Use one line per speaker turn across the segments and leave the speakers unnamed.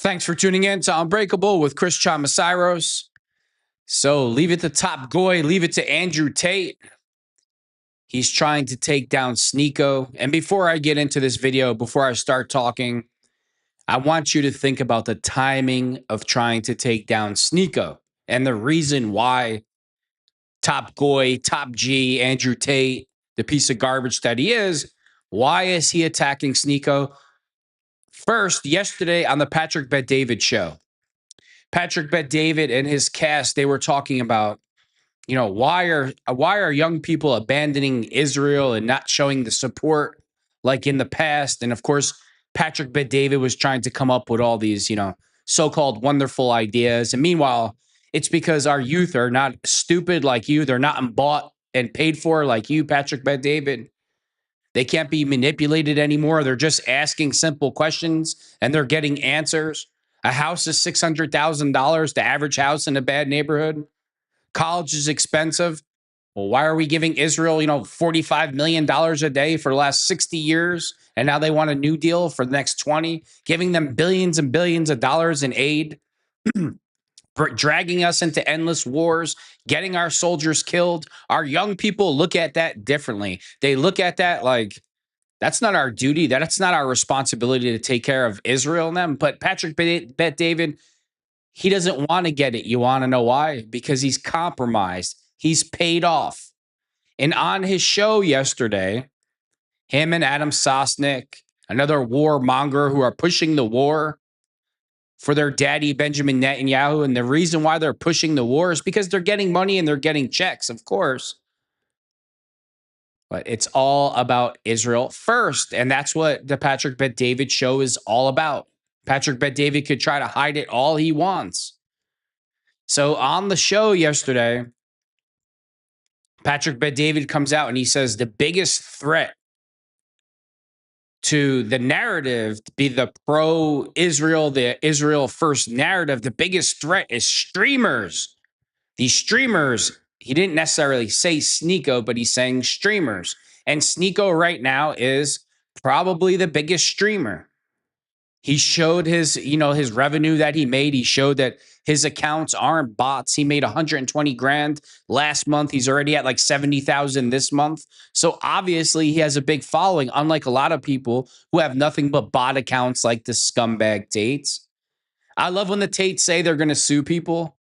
Thanks for tuning in to Unbreakable with Chris Chamasiros. So leave it to Top Goy, leave it to Andrew Tate. He's trying to take down Sneako. And before I get into this video, before I start talking, I want you to think about the timing of trying to take down Sneako and the reason why Top Goy, Top G, Andrew Tate, the piece of garbage that he is, why is he attacking Sneako? First, yesterday on the Patrick Bet-David show, Patrick Bet-David and his cast, they were talking about, why are young people abandoning Israel and not showing the support like in the past? And of course, Patrick Bet-David was trying to come up with all these, so-called wonderful ideas. And meanwhile, it's because our youth are not stupid like you. They're not bought and paid for like you, Patrick Bet-David. They can't be manipulated anymore. They're just asking simple questions and they're getting answers. A house is $600,000, the average house in a bad neighborhood. College is expensive. Well, why are we giving Israel, $45 million a day for the last 60 years? And now they want a new deal for the next 20, giving them billions and billions of dollars in aid, dragging us into endless wars, getting our soldiers killed. Our young people look at that differently. They look at that like, that's not our duty. That's not our responsibility to take care of Israel and them. But Patrick Bet-David, he doesn't want to get it. You want to know why? Because he's compromised. He's paid off. And on his show yesterday, him and Adam SOSNICK, another warmonger who are pushing the war for their daddy, Benjamin Netanyahu. And the reason why they're pushing the war is because they're getting money and they're getting checks, of course. But it's all about Israel first. And that's what the Patrick Bet-David show is all about. Patrick Bet-David could try to hide it all he wants. So on the show yesterday, Patrick Bet-David comes out and he says the biggest threat to the narrative, be the pro-Israel, the Israel first narrative, the biggest threat is streamers. These streamers, he didn't necessarily say Sneako, but he's saying streamers. And Sneako right now is probably the biggest streamer. He showed his, his revenue that he made. He showed that his accounts aren't bots. He made 120 grand last month. He's already at like 70,000 this month. So obviously he has a big following, unlike a lot of people who have nothing but bot accounts like the scumbag Tates. I love when the Tates say they're going to sue people.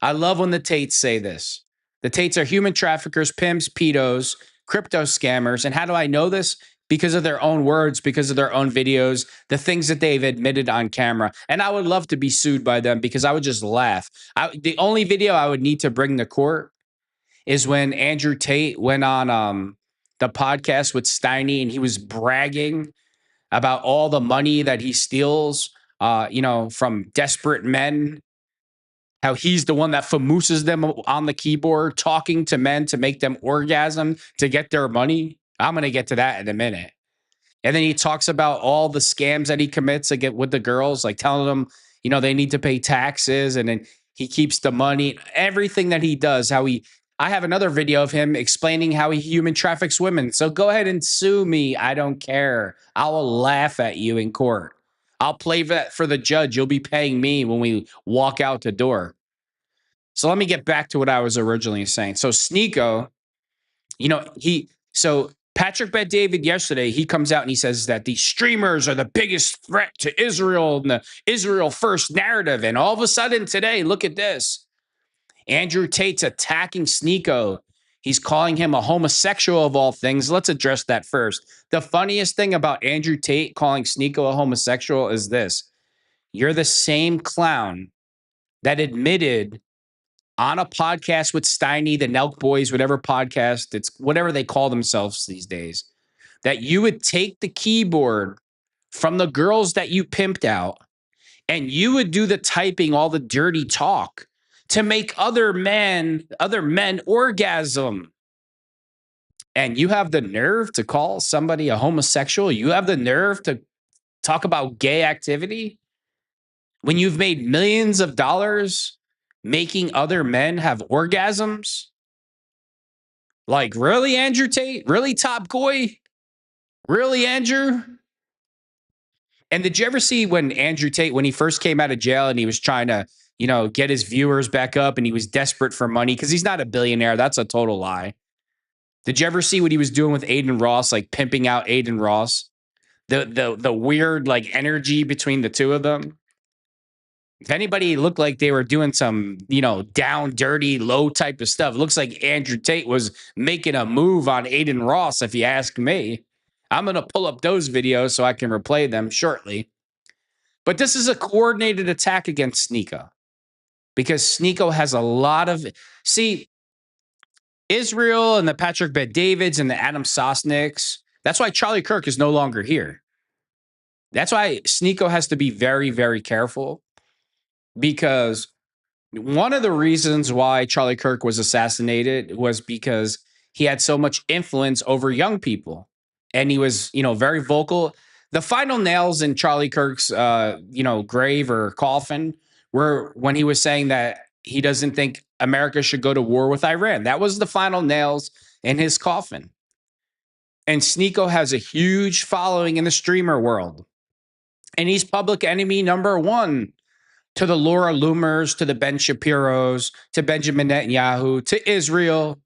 I love when the Tates say this. The Tates are human traffickers, pimps, pedos, crypto scammers. And how do I know this? Because of their own words, because of their own videos, the things that they've admitted on camera. And I would love to be sued by them because I would just laugh. The only video I would need to bring to court is when Andrew Tate went on the podcast with Steiny and he was bragging about all the money that he steals, from desperate men, how he's the one that famooses them on the keyboard, talking to men to make them orgasm to get their money. I'm going to get to that in a minute. And then he talks about all the scams that he commits to get with the girls, like telling them, they need to pay taxes. And then he keeps the money, everything that he does, I have another video of him explaining how he human traffics women. So go ahead and sue me. I don't care. I will laugh at you in court. I'll play that for the judge. You'll be paying me when we walk out the door. So let me get back to what I was originally saying. So Sneako, so Patrick Bet-David yesterday, he comes out and he says that these streamers are the biggest threat to Israel and the Israel first narrative. And all of a sudden today, look at this. Andrew Tate's attacking Sneako. He's calling him a homosexual of all things. Let's address that first. The funniest thing about Andrew Tate calling Sneako a homosexual is this. You're the same clown that admitted on a podcast with Steiny, the Nelk Boys, whatever podcast, it's whatever they call themselves these days, that you would take the keyboard from the girls that you pimped out and you would do the typing, all the dirty talk to make other men orgasm. And you have the nerve to call somebody a homosexual? You have the nerve to talk about gay activity when you've made millions of dollars making other men have orgasms? Like, really, Andrew Tate? Really, Top Goy? Really, Andrew? And did you ever see when Andrew Tate, when he first came out of jail and he was trying to, get his viewers back up and he was desperate for money because he's not a billionaire. That's a total lie. Did you ever see what he was doing with Aiden Ross, like pimping out Aiden Ross? The weird like energy between the two of them. If anybody looked like they were doing some, down, dirty, low type of stuff, it looks like Andrew Tate was making a move on Aiden Ross, if you ask me. I'm going to pull up those videos so I can replay them shortly. But this is a coordinated attack against Sneako because Sneako has a lot of. See, Israel and the Patrick Bet-Davids and the Adam Sosnicks, that's why Charlie Kirk is no longer here. That's why Sneako has to be very, very careful because one of the reasons why Charlie Kirk was assassinated was because he had so much influence over young people and he was, very vocal. The final nails in Charlie Kirk's, grave or coffin were when he was saying that he doesn't think America should go to war with Iran. That was the final nails in his coffin. And Sneako has a huge following in the streamer world. And he's public enemy number one to the Laura Loomers, to the Ben Shapiros, to Benjamin Netanyahu, to Israel,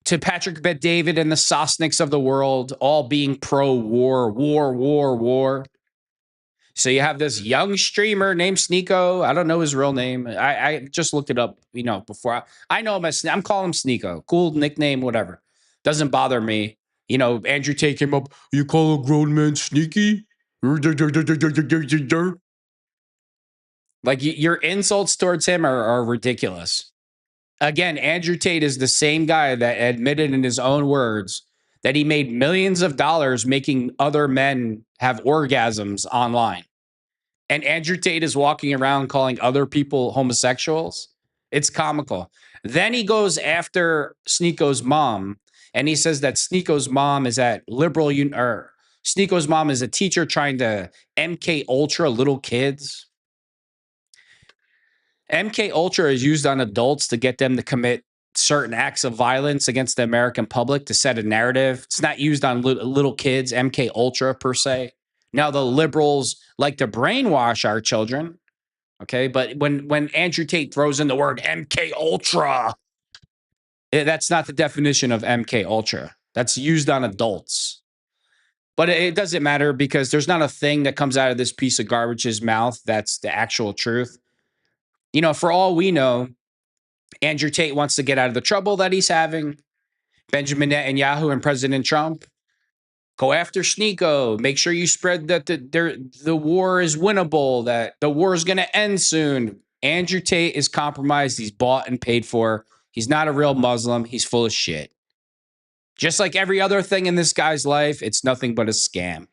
to Patrick Bet-David and the Sosnicks of the world, all being pro-war, war. So you have this young streamer named Sneako. I don't know his real name. I just looked it up, before. I know him as, I'm calling him Sneako. Cool nickname, whatever. Doesn't bother me. Andrew Tate came up, you call a grown man sneaky? Like your insults towards him are ridiculous. Again, Andrew Tate is the same guy that admitted in his own words that he made millions of dollars making other men have orgasms online. And Andrew Tate is walking around calling other people homosexuals. It's comical. Then he goes after Sneako's mom and he says that Sneako's mom is at Sneako's mom is a teacher trying to MK Ultra little kids. MK Ultra is used on adults to get them to commit certain acts of violence against the American public to set a narrative. It's not used on little kids, MK Ultra per se. Now the liberals like to brainwash our children, okay? But when Andrew Tate throws in the word MK Ultra, that's not the definition of MK Ultra. That's used on adults. But it doesn't matter because there's not a thing that comes out of this piece of garbage's mouth that's the actual truth. For all we know, Andrew Tate wants to get out of the trouble that he's having. Benjamin Netanyahu and President Trump go after Sneako. Make sure you spread that the war is winnable, that the war is going to end soon. Andrew Tate is compromised. He's bought and paid for. He's not a real Muslim. He's full of shit. Just like every other thing in this guy's life, it's nothing but a scam.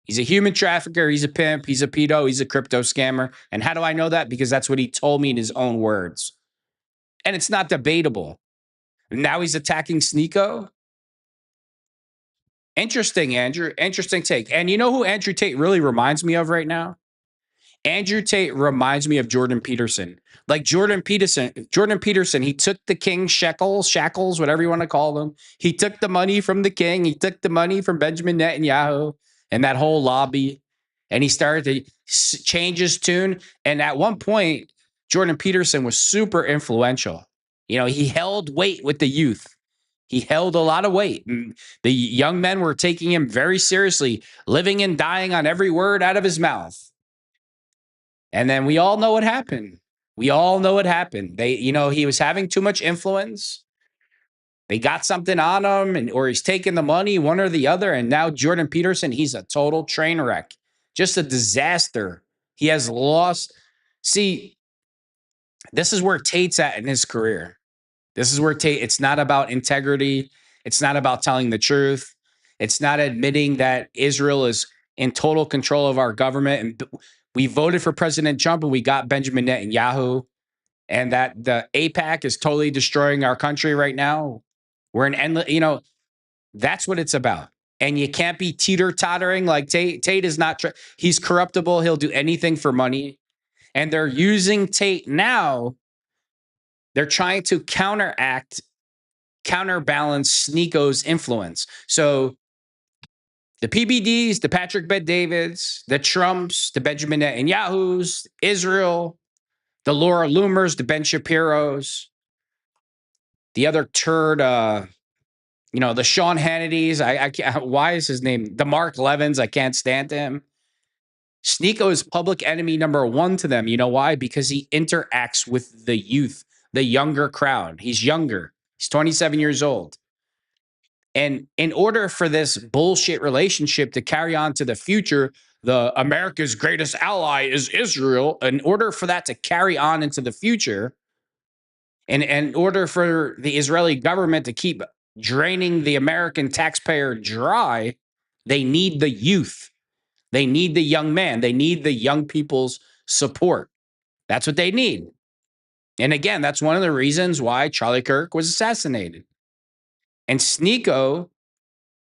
He's a human trafficker. He's a pimp. He's a pedo. He's a crypto scammer. And how do I know that? Because that's what he told me in his own words. And it's not debatable. Now he's attacking Sneako. Interesting, Andrew. Interesting take. And you know who Andrew Tate really reminds me of right now? Andrew Tate reminds me of Jordan Peterson. Like Jordan Peterson, he took the king's shackles, whatever you want to call them. He took the money from the king. He took the money from Benjamin Netanyahu and that whole lobby. And he started to change his tune. And at one point, Jordan Peterson was super influential. He held weight with the youth. He held a lot of weight. And the young men were taking him very seriously, living and dying on every word out of his mouth. And then we all know what happened. We all know what happened. He was having too much influence. They got something on him, or he's taking the money, one or the other. And now Jordan Peterson, he's a total train wreck. Just a disaster. He has lost. See, this is where Tate's at in his career. This is where Tate, it's not about integrity. It's not about telling the truth. It's not admitting that Israel is in total control of our government. And we voted for President Trump and we got Benjamin Netanyahu. And that the APAC is totally destroying our country right now. We're in endless, that's what it's about. And you can't be teeter-tottering like Tate. Tate is not, he's corruptible. He'll do anything for money. And they're using Tate now. They're trying to counterbalance Sneako's influence. So The PBDs, the Patrick Bet-Davids, the Trumps, the Benjamin Netanyahus, Israel, the Laura Loomers, the Ben Shapiros, the other turd, you know, the Sean Hannitys. I can't, why is his name? The Mark Levins. I can't stand him. Sneako is public enemy number one to them. You know why? Because he interacts with the youth, the younger crowd. He's younger. He's 27 years old. And in order for this bullshit relationship to carry on to the future, the America's greatest ally is Israel. In order for that to carry on into the future, and in order for the Israeli government to keep draining the American taxpayer dry, they need the youth. They need the young man. They need the young people's support. That's what they need. And again, that's one of the reasons why Charlie Kirk was assassinated. And Sneako,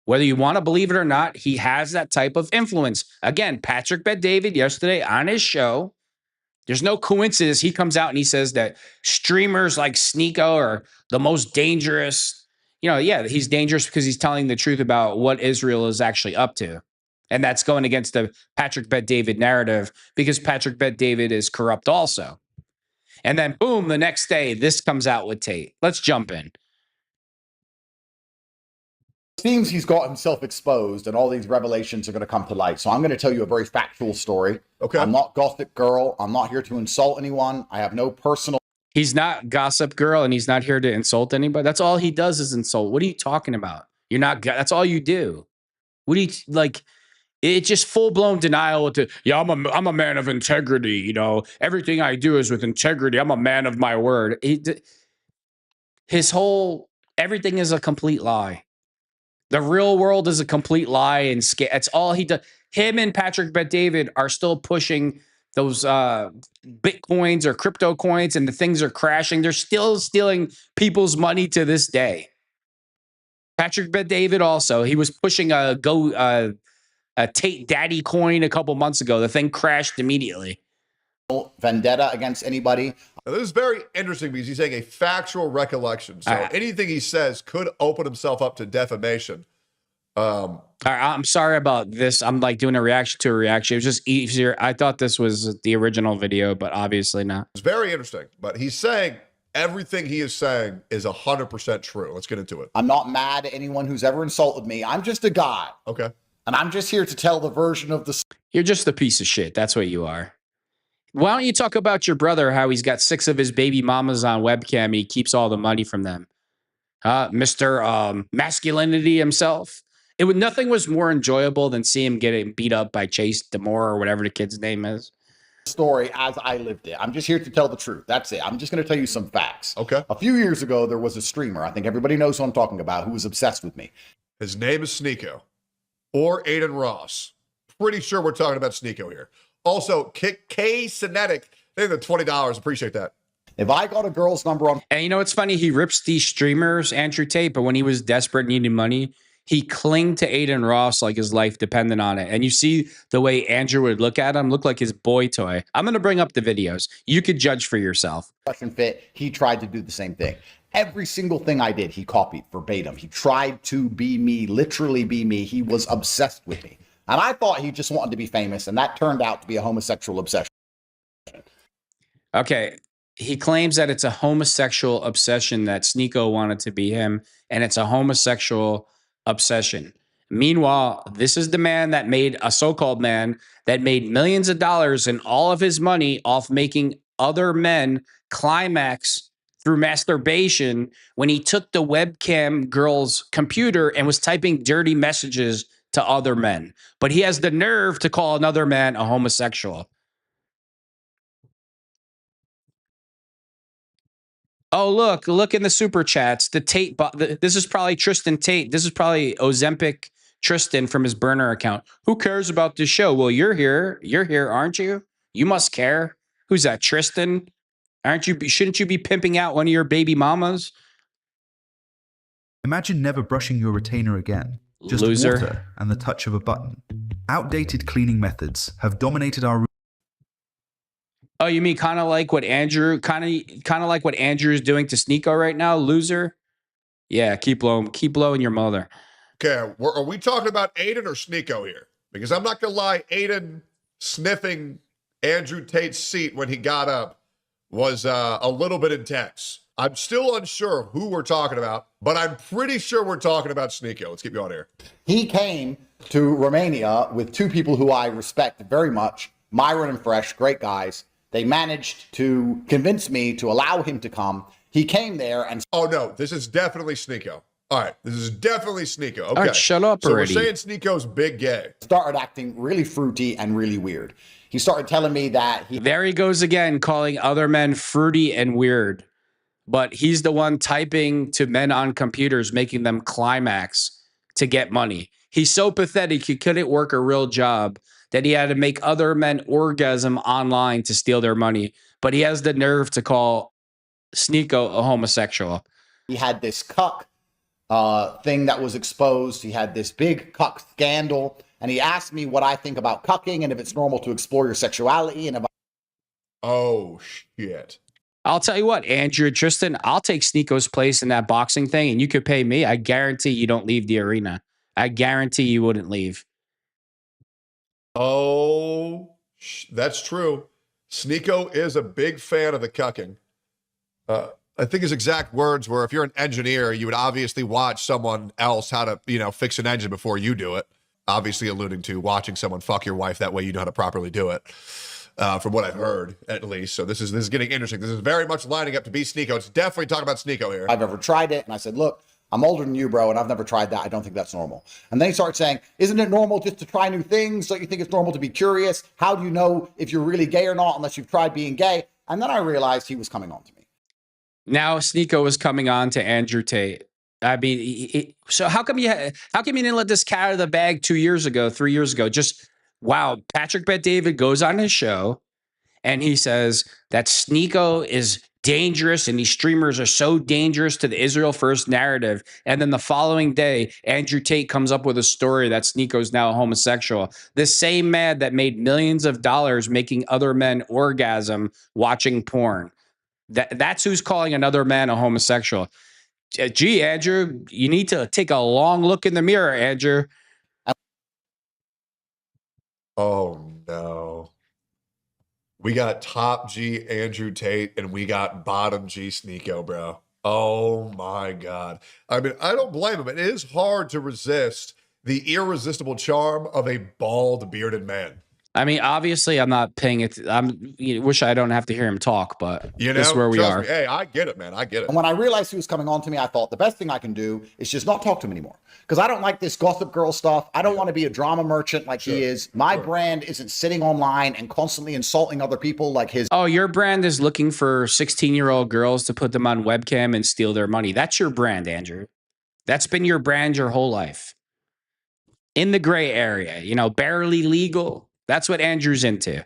whether you want to believe it or not, he has that type of influence. Again, Patrick Bet-David yesterday on his show, there's no coincidence. He comes out and he says that streamers like Sneako are the most dangerous. You know, yeah, he's dangerous because he's telling the truth about what Israel is actually up to. And that's going against the Patrick Bet-David narrative because Patrick Bet-David is corrupt also. And then boom, the next day, this comes out with Tate. Let's jump in.
Seems he's got himself exposed and all these revelations are going to come to light. So I'm going to tell you a very factual story.
Okay.
I'm not Gossip Girl. I'm not here to insult anyone. I have no personal.
He's not Gossip Girl and he's not here to insult anybody. That's all he does is insult. What are you talking about? You're not, that's all you do. What do you like? It's just full blown denial. Yeah, I'm a man of integrity. You know, everything I do is with integrity. I'm a man of my word. His whole everything is a complete lie. The real world is a complete lie and scam. That's all he does. Him and Patrick Bet-David are still pushing those Bitcoins or crypto coins, and the things are crashing. They're still stealing people's money to this day. Patrick Bet-David also, he was pushing a Tate Daddy coin a couple months ago. The thing crashed immediately.
Vendetta against anybody.
Now, this is very interesting because he's saying a factual recollection. So anything he says could open himself up to defamation.
I'm sorry about this. I'm like doing a reaction to a reaction. It was just easier. I thought this was the original video, but obviously not.
It's very interesting. But he's saying everything he is saying is 100% true. Let's get into it.
I'm not mad at anyone who's ever insulted me. I'm just a guy.
Okay.
And I'm just here to tell the version of the.
You're just a piece of shit. That's what you are. Why don't you talk about your brother, how he's got 6 of his baby mamas on webcam and he keeps all the money from them? Mr. Masculinity himself. Nothing was more enjoyable than seeing him getting beat up by Chase Demore or whatever the kid's name is.
Story as I lived it. I'm just here to tell the truth. That's it. I'm just going to tell you some facts.
Okay.
A few years ago, there was a streamer. I think everybody knows who I'm talking about, who was obsessed with me.
His name is Sneako or Aiden Ross. Pretty sure we're talking about Sneako here. Also, K Cinetic, they the $20. Appreciate that.
If I got a girl's number on.
And you know what's funny? He rips these streamers, Andrew Tate, but when he was desperate, needing money, he clinged to Aiden Ross like his life depended on it. And you see the way Andrew would look at him, look like his boy toy. I'm going to bring up the videos. You could judge for yourself.
Fit, he tried to do the same thing. Every single thing I did, he copied verbatim. He tried to be me, literally be me. He was obsessed with me. And I thought he just wanted to be famous, and that turned out to be a homosexual obsession.
Okay. He claims that it's a homosexual obsession, that Sneako wanted to be him, and it's a homosexual obsession. Meanwhile, this is the man that made a so-called man that made millions of dollars and all of his money off making other men climax through masturbation when he took the webcam girl's computer and was typing dirty messages to other men. But he has the nerve to call another man a homosexual. Oh, look in the super chats. The Tate, this is probably Tristan Tate. This is probably Ozempic Tristan from his burner account. Who cares about this show? Well, you're here. You're here, aren't you? You must care. Who's that, Tristan? Aren't you? Shouldn't you be pimping out one of your baby mamas?
Imagine never brushing your retainer again. Just
Loser.
Water and the touch of a button. Outdated cleaning methods have dominated our.
Oh, you mean kind of like what Andrew, kind of like what Andrew is doing to Sneako right now, loser? Yeah, keep blowing your mother.
Okay, are we talking about Aiden or Sneako here? Because I'm not gonna lie, Aiden sniffing Andrew Tate's seat when he got up was a little bit intense. I'm still unsure who we're talking about, but I'm pretty sure we're talking about Sneako. Let's keep going here.
He came to Romania with two people who I respect very much, Myron and Fresh, great guys. They managed to convince me to allow him to come. He came there and...
Oh, no, this is definitely Sneako. All right, this is definitely Sneako. Okay,
all right, shut up already.
So we're saying Sneako's big gay.
Started acting really fruity and really weird. He started telling me that he...
There he goes again, calling other men fruity and weird. But he's the one typing to men on computers, making them climax to get money. He's so pathetic, he couldn't work a real job that he had to make other men orgasm online to steal their money. But he has the nerve to call Sneako a homosexual.
He had this cuck thing that was exposed. He had this big cuck scandal. And he asked me what I think about cucking and if it's normal to explore your sexuality. And if
Oh, shit.
I'll tell you what, Andrew, Tristan, I'll take Sneako's place in that boxing thing, and you could pay me. I guarantee you don't leave the arena. I guarantee you wouldn't leave.
Oh, that's true. Sneako is a big fan of the cucking. I think his exact words were, if you're an engineer, you would obviously watch someone else how to, fix an engine before you do it. Obviously alluding to watching someone fuck your wife. That way you know how to properly do it. From what I've heard, at least. So this is getting interesting. This is very much lining up to be Sneako. It's definitely talking about Sneako here.
I've ever tried it. And I said, look, I'm older than you, bro, and I've never tried that. I don't think that's normal. And then he started saying, isn't it normal just to try new things? Don't you think it's normal to be curious? How do you know if you're really gay or not unless you've tried being gay? And then I realized he was coming on to me.
Now Sneako was coming on to Andrew Tate. I mean, so how come you didn't let this cat out of the bag 2 years ago, 3 years ago? Just, wow, Patrick Bet-David goes on his show and he says that Sneako is dangerous and these streamers are so dangerous to the Israel First narrative. And then the following day, Andrew Tate comes up with a story that Sneako's now a homosexual. This same man that made millions of dollars making other men orgasm watching porn. That's who's calling another man a homosexual. Gee, Andrew, you need to take a long look in the mirror, Andrew.
Oh, no. We got top G Andrew Tate and we got bottom G Sneako, bro. Oh, my God. I mean, I don't blame him. It is hard to resist the irresistible charm of a bald, bearded man.
I mean, obviously, I'm not paying it. Wish I don't have to hear him talk, but this is where we are.
Hey, I get it, man. I get it.
And when I realized he was coming on to me, I thought the best thing I can do is just not talk to him anymore. Because I don't like this gossip girl stuff. I don't want to be a drama merchant like he is. My brand isn't sitting online and constantly insulting other people like his.
Oh, your brand is looking for 16-year-old girls to put them on webcam and steal their money. That's your brand, Andrew. That's been your brand your whole life. In the gray area, barely legal. That's what Andrew's into.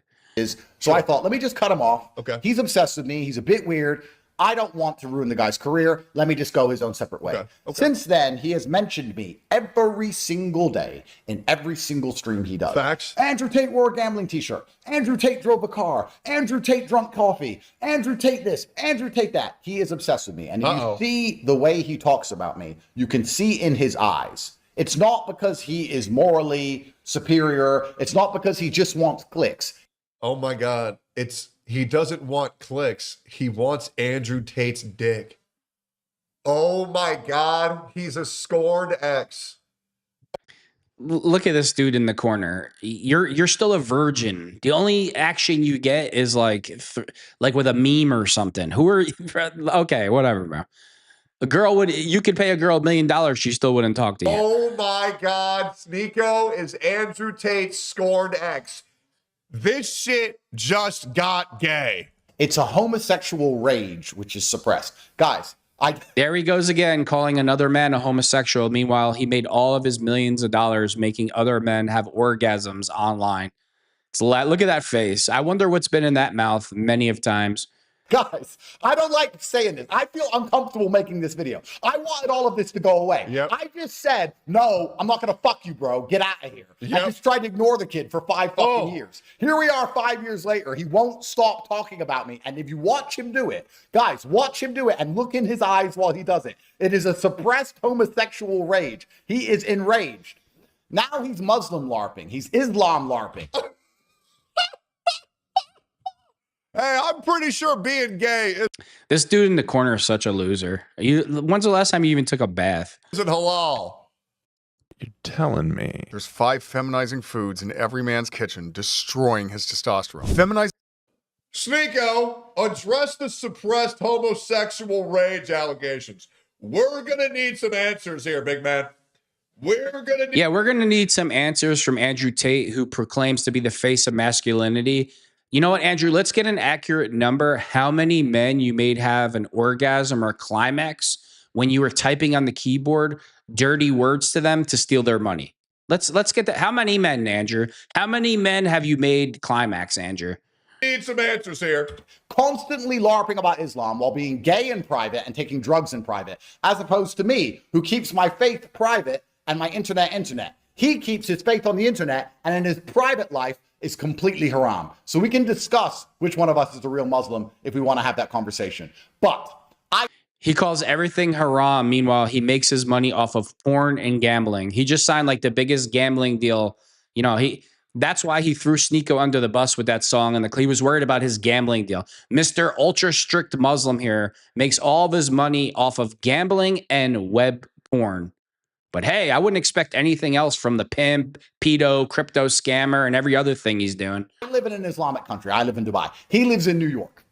So I thought, let me just cut him off.
Okay.
He's obsessed with me. He's a bit weird. I don't want to ruin the guy's career. Let me just go his own separate way.
Okay.
Since then, he has mentioned me every single day in every single stream he does.
Facts.
Andrew Tate wore a gambling t-shirt. Andrew Tate drove a car. Andrew Tate drunk coffee. Andrew Tate this. Andrew Tate that. He is obsessed with me. And you see the way he talks about me. You can see in his eyes. It's not because he is morally superior. It's not because he just wants clicks.
Oh my God. He doesn't want clicks. He wants Andrew Tate's dick. Oh my God. He's a scorned ex.
Look at this dude in the corner. You're still a virgin. The only action you get is like with a meme or something. Who are you? Okay, whatever, bro. You could pay a girl $1 million, she still wouldn't talk to you.
Oh my God. Sneako is Andrew Tate's scorned ex. This shit just got gay.
It's a homosexual rage, which is suppressed. Guys,
there he goes again, calling another man a homosexual. Meanwhile, he made all of his millions of dollars making other men have orgasms online. Look at that face. I wonder what's been in that mouth many of times.
Guys, I don't like saying this. I feel uncomfortable making this video. I wanted all of this to go away.
Yep.
I just said, no, I'm not going to fuck you, bro. Get out of here.
Yep.
I just tried to ignore the kid for 5 fucking years. Here we are 5 years later. He won't stop talking about me. And if you watch him do it, guys, watch him do it and look in his eyes while he does it. It is a suppressed homosexual rage. He is enraged. Now he's Muslim LARPing. He's Islam LARPing.
Hey, I'm pretty sure being gay
This dude in the corner is such a loser. When's the last time you even took a bath?
isn't halal.
You're telling me.
There's 5 feminizing foods in every man's kitchen, destroying his testosterone. Feminizing.
Sneako, address the suppressed homosexual rage allegations. We're gonna need some answers here, big man. We're gonna need
some answers from Andrew Tate, who proclaims to be the face of masculinity. You know what, Andrew? Let's get an accurate number. How many men you made have an orgasm or climax when you were typing on the keyboard dirty words to them to steal their money? Let's get that. How many men, Andrew? How many men have you made climax, Andrew?
need some answers here.
Constantly LARPing about Islam while being gay in private and taking drugs in private, as opposed to me, who keeps my faith private and my internet. He keeps his faith on the internet, and in his private life is completely haram. So we can discuss which one of us is a real Muslim if we want to have that conversation. But
he calls everything haram. Meanwhile, he makes his money off of porn and gambling. He just signed like the biggest gambling deal. You know, that's why he threw Sneako under the bus with that song. And he was worried about his gambling deal. Mr. Ultra Strict Muslim here makes all of his money off of gambling and web porn. But hey, I wouldn't expect anything else from the pimp, pedo, crypto scammer, and every other thing he's doing.
I live in an Islamic country. I live in Dubai. He lives in New York.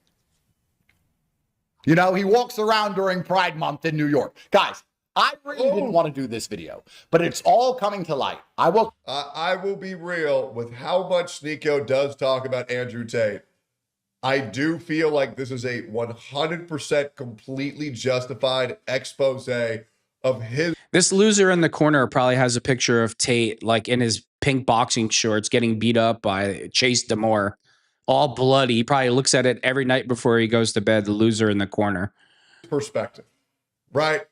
You know, he walks around during Pride Month in New York. Guys, I really didn't want to do this video, but it's all coming to light. I will
be real with how much Sneako does talk about Andrew Tate. I do feel like this is a 100% completely justified expose of his.
This loser in the corner probably has a picture of Tate like in his pink boxing shorts getting beat up by Chase Damore, all bloody. He probably looks at it every night before he goes to bed, the loser in the corner.
Perspective, right?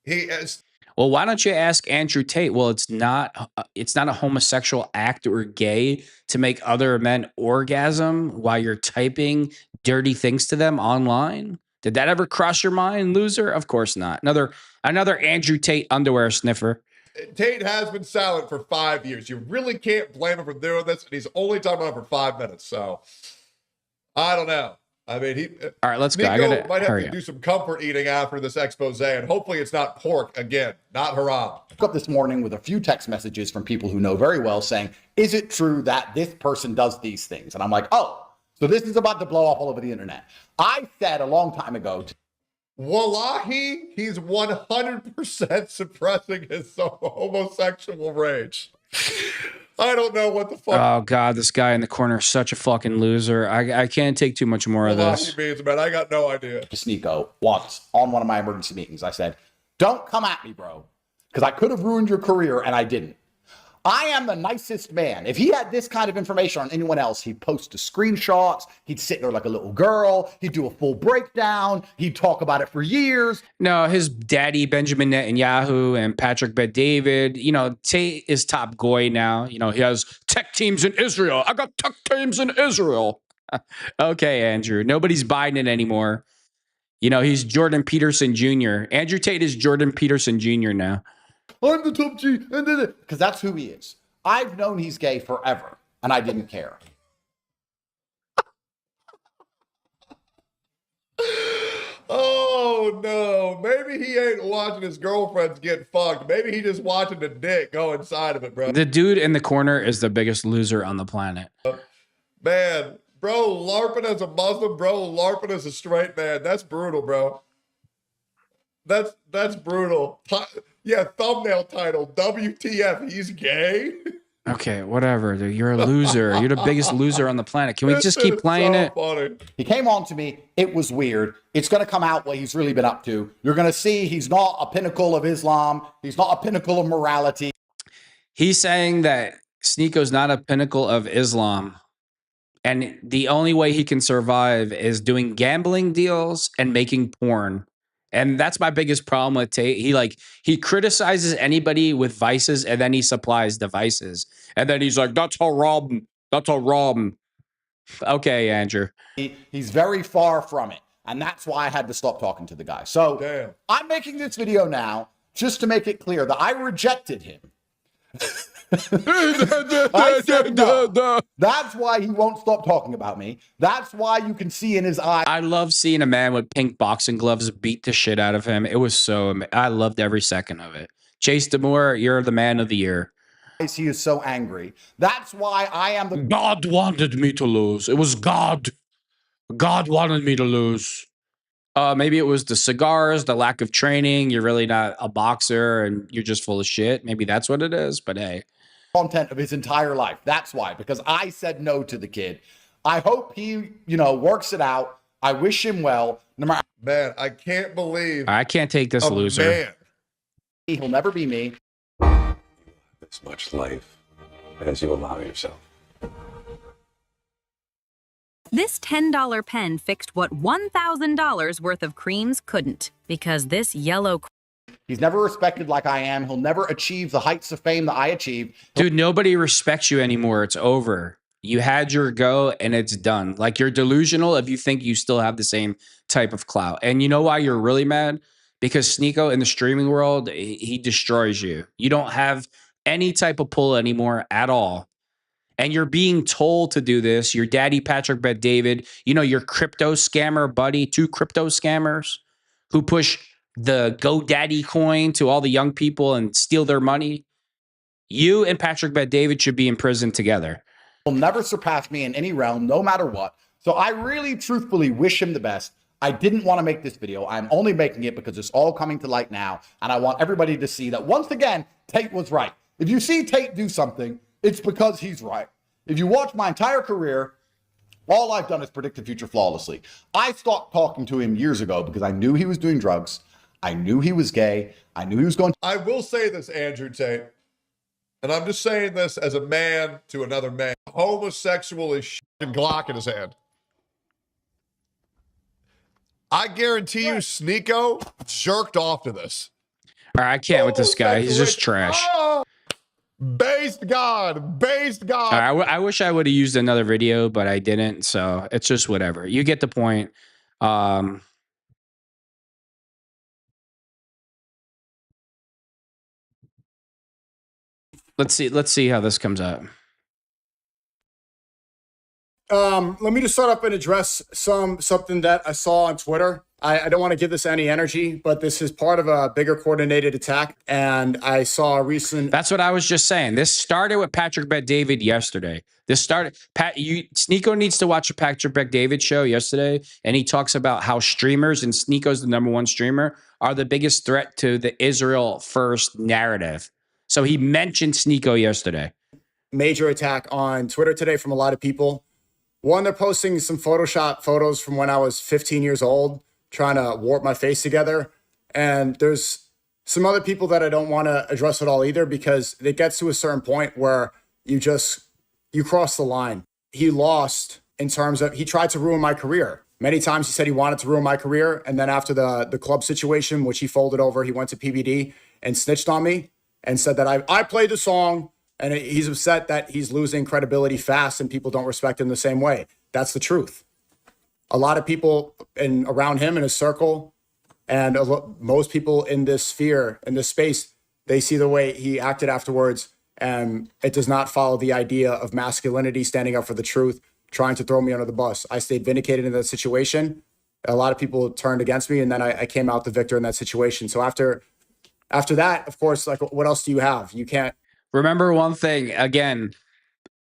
He is.
Well, why don't you ask Andrew Tate? Well, it's not a homosexual act or gay to make other men orgasm while you're typing dirty things to them online. Did that ever cross your mind, loser? Of course not. Another Andrew Tate underwear sniffer.
Tate has been silent for 5 years. You really can't blame him for doing this, and he's only talking about it for 5 minutes. So I don't know. I mean,
all right, let's go. I
might have to do some comfort eating after this expose, and hopefully it's not pork again, not haram.
I woke up this morning with a few text messages from people who know very well saying, is it true that this person does these things? And I'm like, oh, so this is about to blow up all over the internet. I said a long time ago.
Wallahi, he's 100% suppressing his homosexual rage. I don't know what the fuck.
Oh, God, this guy in the corner is such a fucking loser. I can't take too much more of this.
Means, man, I got no idea.
Sneako once on one of my emergency meetings, I said, don't come at me, bro, because I could have ruined your career, and I didn't. I am the nicest man. If he had this kind of information on anyone else, he'd post the screenshots. He'd sit there like a little girl. He'd do a full breakdown. He'd talk about it for years.
No, his daddy, Benjamin Netanyahu, and Patrick Bet-David, you know, Tate is top goy now. You know, he has tech teams in Israel. I got tech teams in Israel. Okay, Andrew. Nobody's buying it anymore. You know, he's Jordan Peterson Jr. Andrew Tate is Jordan Peterson Jr. now.
I'm the top G, because that's who he is. I've known he's gay forever, and I didn't care.
Oh, no. Maybe he ain't watching his girlfriends get fucked. Maybe he just watching the dick go inside of it, bro.
The dude in the corner is the biggest loser on the planet.
Man, bro, LARPing as a Muslim, bro, LARPing as a straight man. That's brutal, bro. That's brutal. Yeah, thumbnail title, WTF, he's gay?
Okay, whatever, dude. You're a loser. You're the biggest loser on the planet. Can we just keep playing it?
Funny.
He came on to me. It was weird. It's going to come out what he's really been up to. You're going to see he's not a pinnacle of Islam. He's not a pinnacle of morality.
He's saying that Sneako's not a pinnacle of Islam. And the only way he can survive is doing gambling deals and making porn. And that's my biggest problem with Tate. He criticizes anybody with vices and then he supplies the vices. And then he's like, that's haram. That's haram. Okay, Andrew.
He's very far from it. And that's why I had to stop talking to the guy. So
Damn.
I'm making this video now just to make it clear that I rejected him. I said no. That's why he won't stop talking about me. That's why you can see in his eyes.
I love seeing a man with pink boxing gloves beat the shit out of him. It was I loved every second of it. Chase Demore, you're the man of the year.
He is so angry. That's why I am the
God wanted me to lose. It was God. God wanted me to lose. Maybe it was the cigars, the lack of training. You're really not a boxer and you're just full of shit. Maybe that's what it is, but hey.
content of his entire life. That's why, because I said no to the kid. I hope he, works it out. I wish him well. No matter,
Man, I can't believe
I can't take this
a
loser.
man.
he'll never be me.
As much life as you allow yourself.
This $10 pen fixed what $1,000 worth of creams couldn't, because this yellow...
He's never respected like I am. He'll never achieve the heights of fame that I achieved.
Dude, nobody respects you anymore. It's over. You had your go and it's done. Like, you're delusional if you think you still have the same type of clout. And you know why you're really mad? Because Sneako in the streaming world, he destroys you. You don't have any type of pull anymore at all. And you're being told to do this. Your daddy, Patrick Bet-David, your crypto scammer buddy, 2 crypto scammers who push the GoDaddy coin to all the young people and steal their money. You and Patrick Bet-David should be in prison together.
He'll never surpass me in any realm, no matter what. So I really, truthfully wish him the best. I didn't want to make this video. I'm only making it because it's all coming to light now. And I want everybody to see that, once again, Tate was right. If you see Tate do something, it's because he's right. If you watch my entire career, all I've done is predict the future flawlessly. I stopped talking to him years ago because I knew he was doing drugs. I knew he was gay. I knew he was going to...
I will say this, Andrew Tate, and I'm just saying this as a man to another man. Homosexual is shit Glock in his hand. I guarantee you, Sneako jerked off to this.
All right, I can't with this guy. He's just trash.
Oh, based God. Based God.
All right, I wish I would have used another video, but I didn't. So it's just whatever. You get the point. Let's see how this comes out.
Let me just start up and address something that I saw on Twitter. I don't want to give this any energy, but this is part of a bigger coordinated attack. And I saw a recent...
That's what I was just saying. This started with Patrick Bet-David yesterday. Sneako needs to watch a Patrick Bet-David show yesterday, and he talks about how streamers, and Sneako's the #1 streamer, are the biggest threat to the Israel first narrative. So he mentioned Sneako yesterday.
Major attack on Twitter today from a lot of people. One, they're posting some Photoshop photos from when I was 15 years old, trying to warp my face together. And there's some other people that I don't want to address at all either, because it gets to a certain point where you cross the line. He lost in terms of, he tried to ruin my career. Many times he said he wanted to ruin my career. And then after the club situation, which he folded over, he went to PBD and snitched on me and said that I played the song. And he's upset that he's losing credibility fast and people don't respect him the same way. That's the truth. A lot of people around him in his circle, and most people in this sphere, in this space, they see the way he acted afterwards, and it does not follow the idea of masculinity, standing up for the truth, trying to throw me under the bus. I stayed vindicated in that situation. A lot of people turned against me, and then I came out the victor in that situation. So after that, of course, like, what else do you have? You can't.
Remember one thing, again,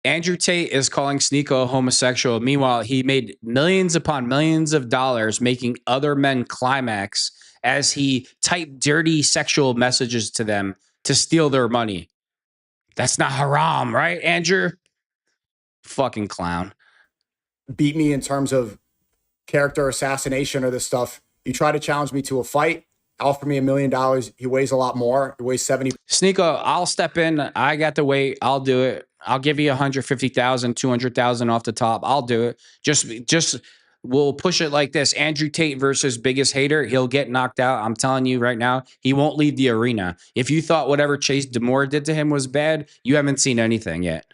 Andrew Tate is calling Sneako a homosexual. Meanwhile, he made millions upon millions of dollars making other men climax as he typed dirty sexual messages to them to steal their money. That's not haram, right, Andrew? Fucking clown.
Beat me in terms of character assassination or this stuff. You try to challenge me to a fight, offer me $1 million. He weighs a lot more. He weighs 70.
Sneako, I'll step in. I got the weight. I'll do it. I'll give you 150,000, 200,000 off the top. I'll do it. Just we'll push it like this. Andrew Tate versus biggest hater. He'll get knocked out. I'm telling you right now, he won't leave the arena. If you thought whatever Chase Demore did to him was bad, you haven't seen anything yet.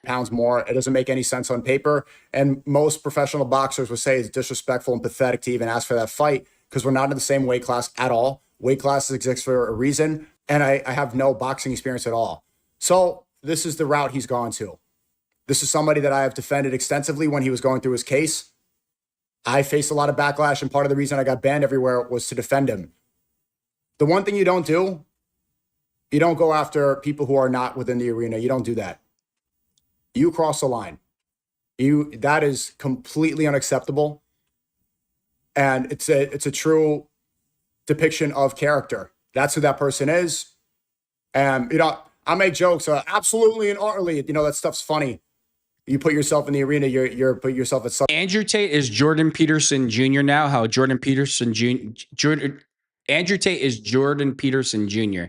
Pounds more. It doesn't make any sense on paper. And most professional boxers would say it's disrespectful and pathetic to even ask for that fight because we're not in the same weight class at all. Weight classes exist for a reason. And I have no boxing experience at all. So this is the route he's gone to. This is somebody that I have defended extensively when he was going through his case. I faced a lot of backlash, and part of the reason I got banned everywhere was to defend him. The one thing you don't do, you don't go after people who are not within the arena. You don't do that. You cross the line. That is completely unacceptable. And it's a true depiction of character. That's who that person is. And, I make jokes, absolutely and utterly, that stuff's funny. You put yourself in the arena, you're put yourself at some.
Andrew Tate is Jordan Peterson Jr. now. How Jordan Peterson Andrew Tate is Jordan Peterson Jr.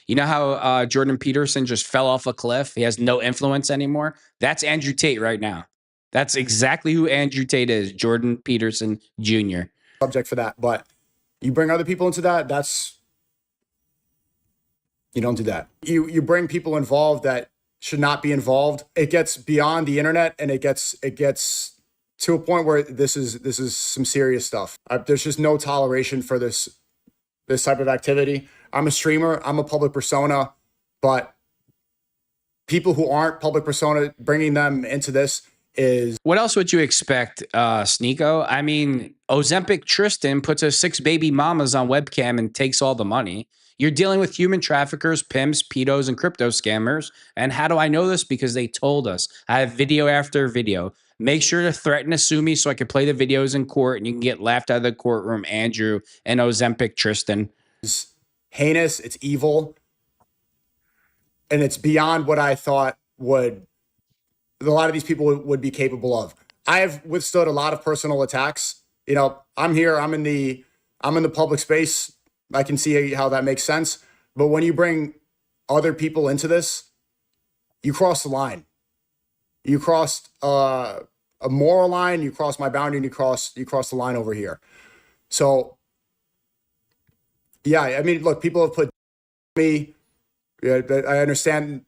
You know how Jordan Peterson just fell off a cliff? He has no influence anymore. That's Andrew Tate right now. That's exactly who Andrew Tate is, Jordan Peterson Jr.
Subject for that, but you bring other people into that. You don't do that. You bring people involved that should not be involved. It gets beyond the internet, and it gets to a point where this is some serious stuff. There's just no toleration for this type of activity. I'm a streamer. I'm a public persona, but people who aren't public persona, bringing them into this is.
What else would you expect, Sneako? I mean, Ozempic Tristan puts her 6 baby mamas on webcam and takes all the money. You're dealing with human traffickers, pimps, pedos, and crypto scammers. And how do I know this? Because they told us. I have video after video. Make sure to threaten to sue me so I can play the videos in court and you can get laughed out of the courtroom, Andrew and Ozempic Tristan.
It's heinous. It's evil. And it's beyond what I thought a lot of these people would be capable of. I have withstood a lot of personal attacks. I'm here. I'm in the public space. I can see how that makes sense. But when you bring other people into this, you cross the line. You crossed a moral line. You cross my boundary, and you cross the line over here. So, yeah, I mean, look, people have put me. Yeah, I understand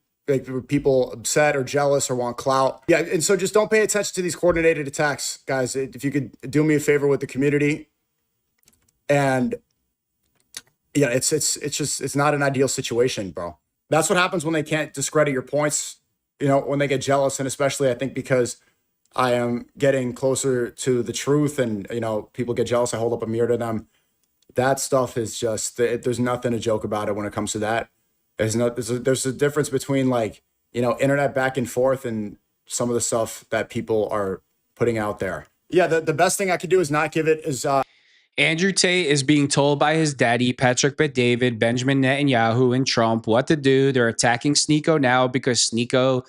people upset or jealous or want clout. Yeah, and so just don't pay attention to these coordinated attacks, guys. If you could do me a favor with the community, and yeah, it's not an ideal situation, bro. That's what happens when they can't discredit your points, when they get jealous. And especially I think because I am getting closer to the truth and, people get jealous. I hold up a mirror to them. That stuff is just, there's nothing to joke about it when it comes to that. There's a difference between internet back and forth and some of the stuff that people are putting out there. Yeah. The best thing I could do is not give it is,
Andrew Tate is being told by his daddy, Patrick Bet-David, Benjamin Netanyahu, and Trump what to do. They're attacking Sneako now because Sneako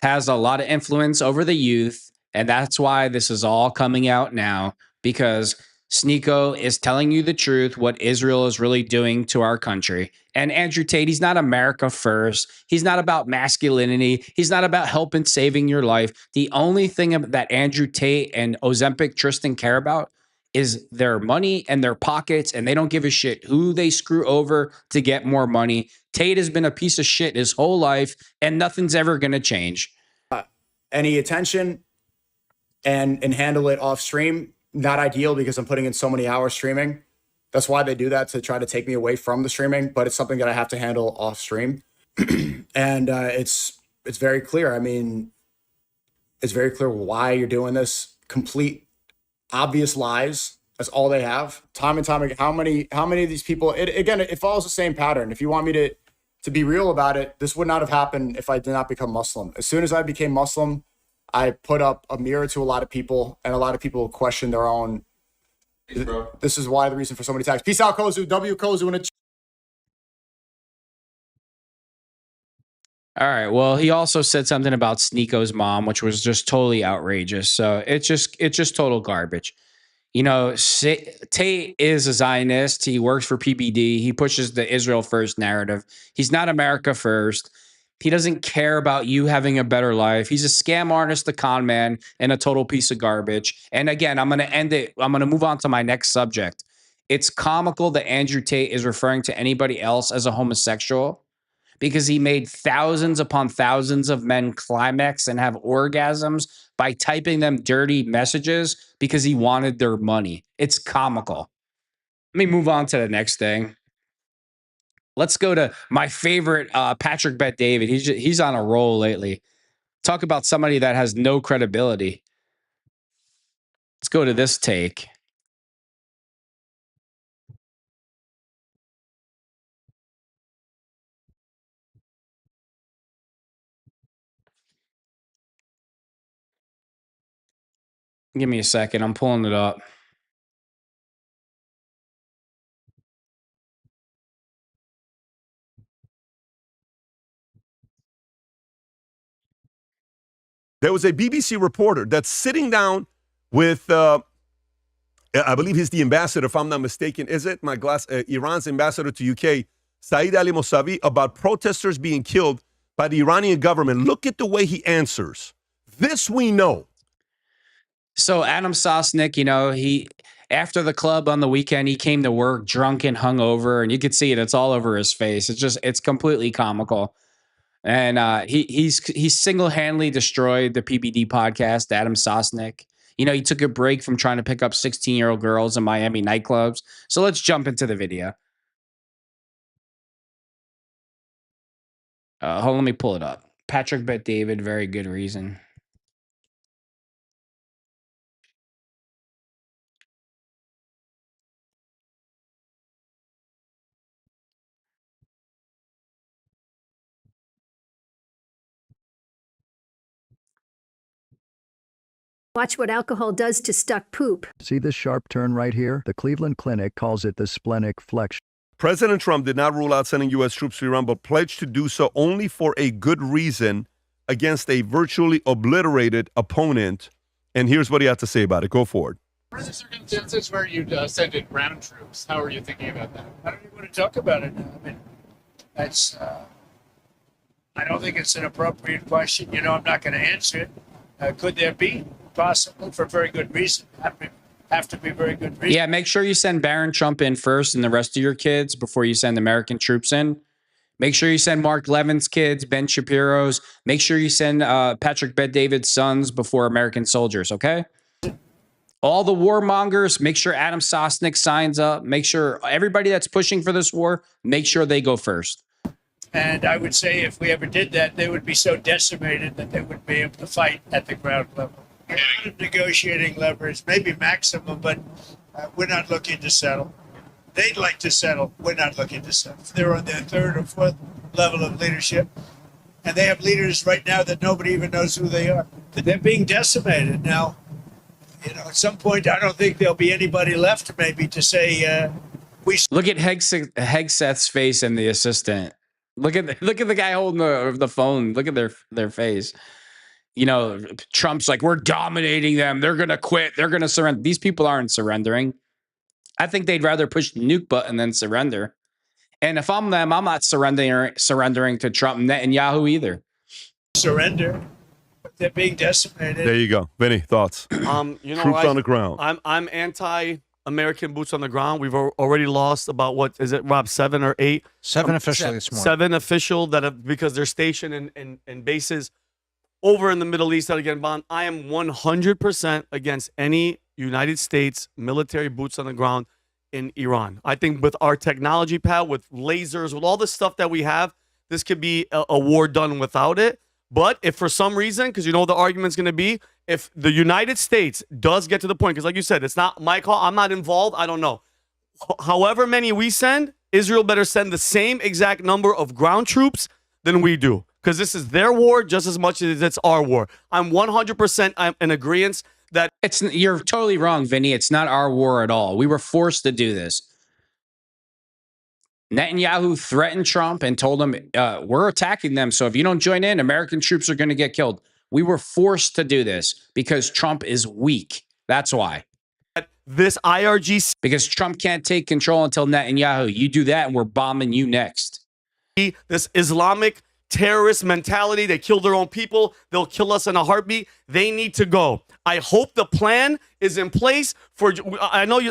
has a lot of influence over the youth. And that's why this is all coming out now, because Sneako is telling you the truth, what Israel is really doing to our country. And Andrew Tate, he's not America first. He's not about masculinity. He's not about helping saving your life. The only thing that Andrew Tate and Ozempic Tristan care about is their money and their pockets, and they don't give a shit who they screw over to get more money. Tate has been a piece of shit his whole life, and nothing's ever going to change.
Any attention and handle it off stream, not ideal because I'm putting in so many hours streaming. That's why they do that, to try to take me away from the streaming, but it's something that I have to handle off stream. And it's very clear. I mean, it's very clear why you're doing this. Complete obvious lies. That's all they have. Time and time again. How many of these people? It follows the same pattern. If you want me to be real about it, this would not have happened if I did not become Muslim. As soon as I became Muslim, I put up a mirror to a lot of people, and a lot of people question their own. Peace, bro. This is why the reason for so many attacks. Peace out, Kozu. W Kozu in a.
All right. Well, he also said something about Sneako's mom, which was just totally outrageous. So it's just total garbage. Tate is a Zionist. He works for PBD. He pushes the Israel first narrative. He's not America first. He doesn't care about you having a better life. He's a scam artist, a con man, and a total piece of garbage. And again, I'm going to end it. I'm going to move on to my next subject. It's comical that Andrew Tate is referring to anybody else as a homosexual because he made thousands upon thousands of men climax and have orgasms by typing them dirty messages because he wanted their money. It's comical. Let me move on to the next thing. Let's go to my favorite, Patrick Bet-David. He's on a roll lately. Talk about somebody that has no credibility. Let's go to this take. Give me a second. I'm pulling it up.
There was a BBC reporter that's sitting down with, I believe he's the ambassador, if I'm not mistaken. Is it? Iran's ambassador to UK, Saeed Ali Mousavi, about protesters being killed by the Iranian government. Look at the way he answers. This we know.
So Adam SOSNICK, you know, after the club on the weekend, he came to work drunk and hungover, and you could see it. It's all over his face. It's completely comical. And he's single-handedly destroyed the PBD podcast, Adam SOSNICK. You know, he took a break from trying to pick up 16-year-old girls in Miami nightclubs. So let's jump into the video. Hold on, let me pull it up. Patrick Bet-David, very good reason.
Watch what alcohol does to stuck poop.
See this sharp turn right here? The Cleveland Clinic calls it the splenic flexion.
President Trump did not rule out sending U.S. troops to Iran, but pledged to do so only for a good reason against a virtually obliterated opponent. And here's what he had to say about it. Go forward.
What are the circumstances where you send in ground troops? How are you thinking about that? I don't even want to talk about it now. I mean, that's, I don't think it's an appropriate question. You know, I'm not going to answer it. Could there be? Possible, for very good reason. Have to be very good reason.
Yeah, make sure you send Barron Trump in first and the rest of your kids before you send American troops in. Make sure you send Mark Levin's kids, Ben Shapiro's. Make sure you send Patrick Bet-David's sons before American soldiers, okay? All the warmongers, make sure Adam SOSNICK signs up. Make sure everybody that's pushing for this war, make sure they go first.
And I would say if we ever did that, they would be so decimated that they wouldn't be able to fight at the ground level. A lot of negotiating leverage, maybe maximum, but we're not looking to settle. They'd like to settle. We're not looking to settle. They're on their third or fourth level of leadership, and they have leaders right now that nobody even knows who they are. They're being decimated now. You know, at some point, I don't think there'll be anybody left, maybe, to say we.
Look at Hegseth's face and the assistant. Look at the guy holding the phone. Look at their face. You know, Trump's like, we're dominating them. They're going to quit. They're going to surrender. These people aren't surrendering. I think they'd rather push the nuke button than surrender. And if I'm them, I'm not surrendering to Trump and Netanyahu either.
Surrender, but they're being decimated.
There you go. Vinny, thoughts?
You know,
troops on the ground.
I'm anti-American boots on the ground. We've already lost about, what is it, Rob, 7 or 8?
7 officially this morning.
7 official that have, because they're stationed in bases over in the Middle East that are getting bombed. I am 100% against any United States military boots on the ground in Iran. I think with our technology, pal, with lasers, with all the stuff that we have, this could be a war done without it. But if for some reason, because you know what the argument's going to be, if the United States does get to the point, because like you said, it's not my call, I'm not involved, I don't know. However many we send, Israel better send the same exact number of ground troops than we do. Because this is their war just as much as it's our war. I'm 100% in agreement that
you're totally wrong, Vinny. It's not our war at all. We were forced to do this. Netanyahu threatened Trump and told him, we're attacking them. So if you don't join in, American troops are going to get killed. We were forced to do this because Trump is weak. That's why.
This IRGC.
Because Trump can't take control until Netanyahu. You do that and we're bombing you next.
This Islamic terrorist mentality. They kill their own people. They'll kill us in a heartbeat. They need to go. I hope the plan is in place for, I know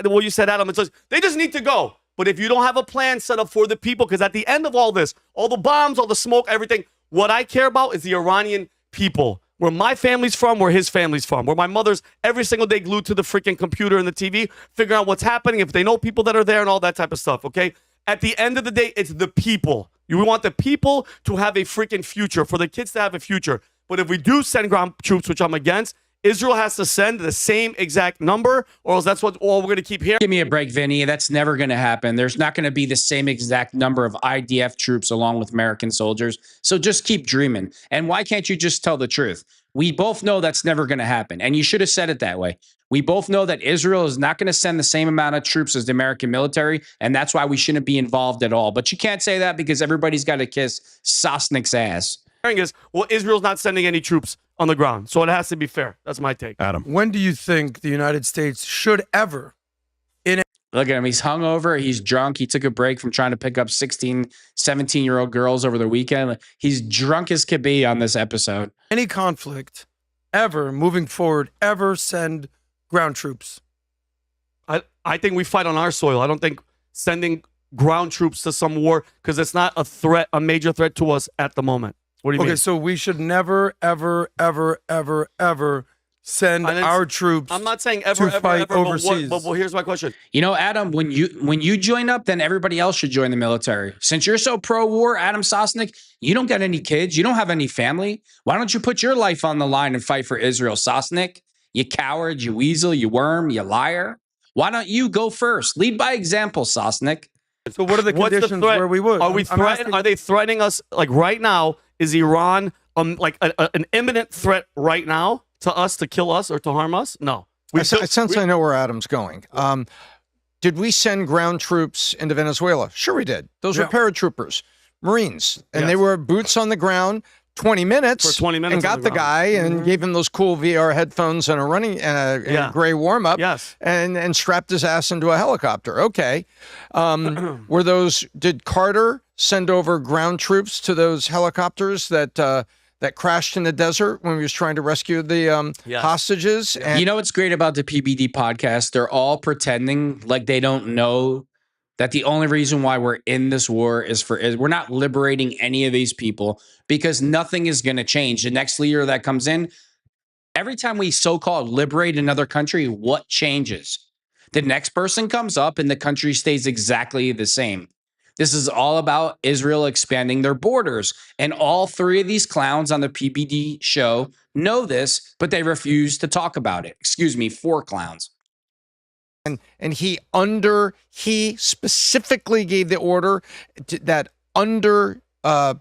what you said, Adam, it says they just need to go. But if you don't have a plan set up for the people, because at the end of all this, all the bombs, all the smoke, everything, what I care about is the Iranian people. Where my family's from, where his family's from, where my mother's every single day glued to the freaking computer and the TV, figuring out what's happening, if they know people that are there and all that type of stuff, okay? At the end of the day, it's the people. You want the people to have a freaking future, for the kids to have a future. But if we do send ground troops, which I'm against, Israel has to send the same exact number, or else that's what all we're going to keep hearing.
Give me a break, Vinny. That's never going to happen. There's not going to be the same exact number of IDF troops along with American soldiers. So just keep dreaming. And why can't you just tell the truth? We both know that's never going to happen. And you should have said it that way. We both know that Israel is not going to send the same amount of troops as the American military. And that's why we shouldn't be involved at all. But you can't say that because everybody's got to kiss SOSNICK's ass.
Is, well, Israel's not sending any troops on the ground. So it has to be fair. That's my take.
Adam.
When do you think the United States should ever
Look at him. He's hungover. He's drunk. He took a break from trying to pick up 16, 17-year-old girls over the weekend. He's drunk as could be on this episode.
any conflict ever moving forward ever send ground troops?
I think we fight on our soil. I don't think sending ground troops to some war, because it's not a threat, a major threat to us at the moment. What do you mean?
Okay, so we should never, ever, ever, ever, ever send our troops.
I'm not saying ever,
to
ever,
fight
ever.
overseas.
But here's my question.
You know, Adam, when you join up, then everybody else should join the military. Since you're so pro-war, Adam Sosnick, you don't got any kids. You don't have any family. Why don't you put your life on the line and fight for Israel, Sosnick? You coward, you weasel, you worm, you liar. Why don't you go first? Lead by example, Sosnick.
So what are the conditions where we would?
Are we threatening? Are they threatening us? Like right now, is Iran like an imminent threat right now to us, to kill us or to harm us? No.
I sense I know where Adam's going. Did we send ground troops into Venezuela? Sure we did. Those were paratroopers, Marines, and they were boots on the ground. 20 minutes,
for 20 minutes
and got the guy and gave him those cool VR headphones and a running and a gray warm up, and strapped his ass into a helicopter. Okay, did Carter send over ground troops to those helicopters that crashed in the desert when he was trying to rescue the hostages? And
you know what's great about the PBD podcast? They're all pretending like they don't know that the only reason why we're in this war is we're not liberating any of these people, because nothing is going to change. The next leader that comes in, every time we so-called liberate another country, what changes? The next person comes up and the country stays exactly the same. This is all about Israel expanding their borders. And all three of these clowns on the PBD show know this, but they refuse to talk about it. Excuse me, 4 clowns.
And he specifically gave the order that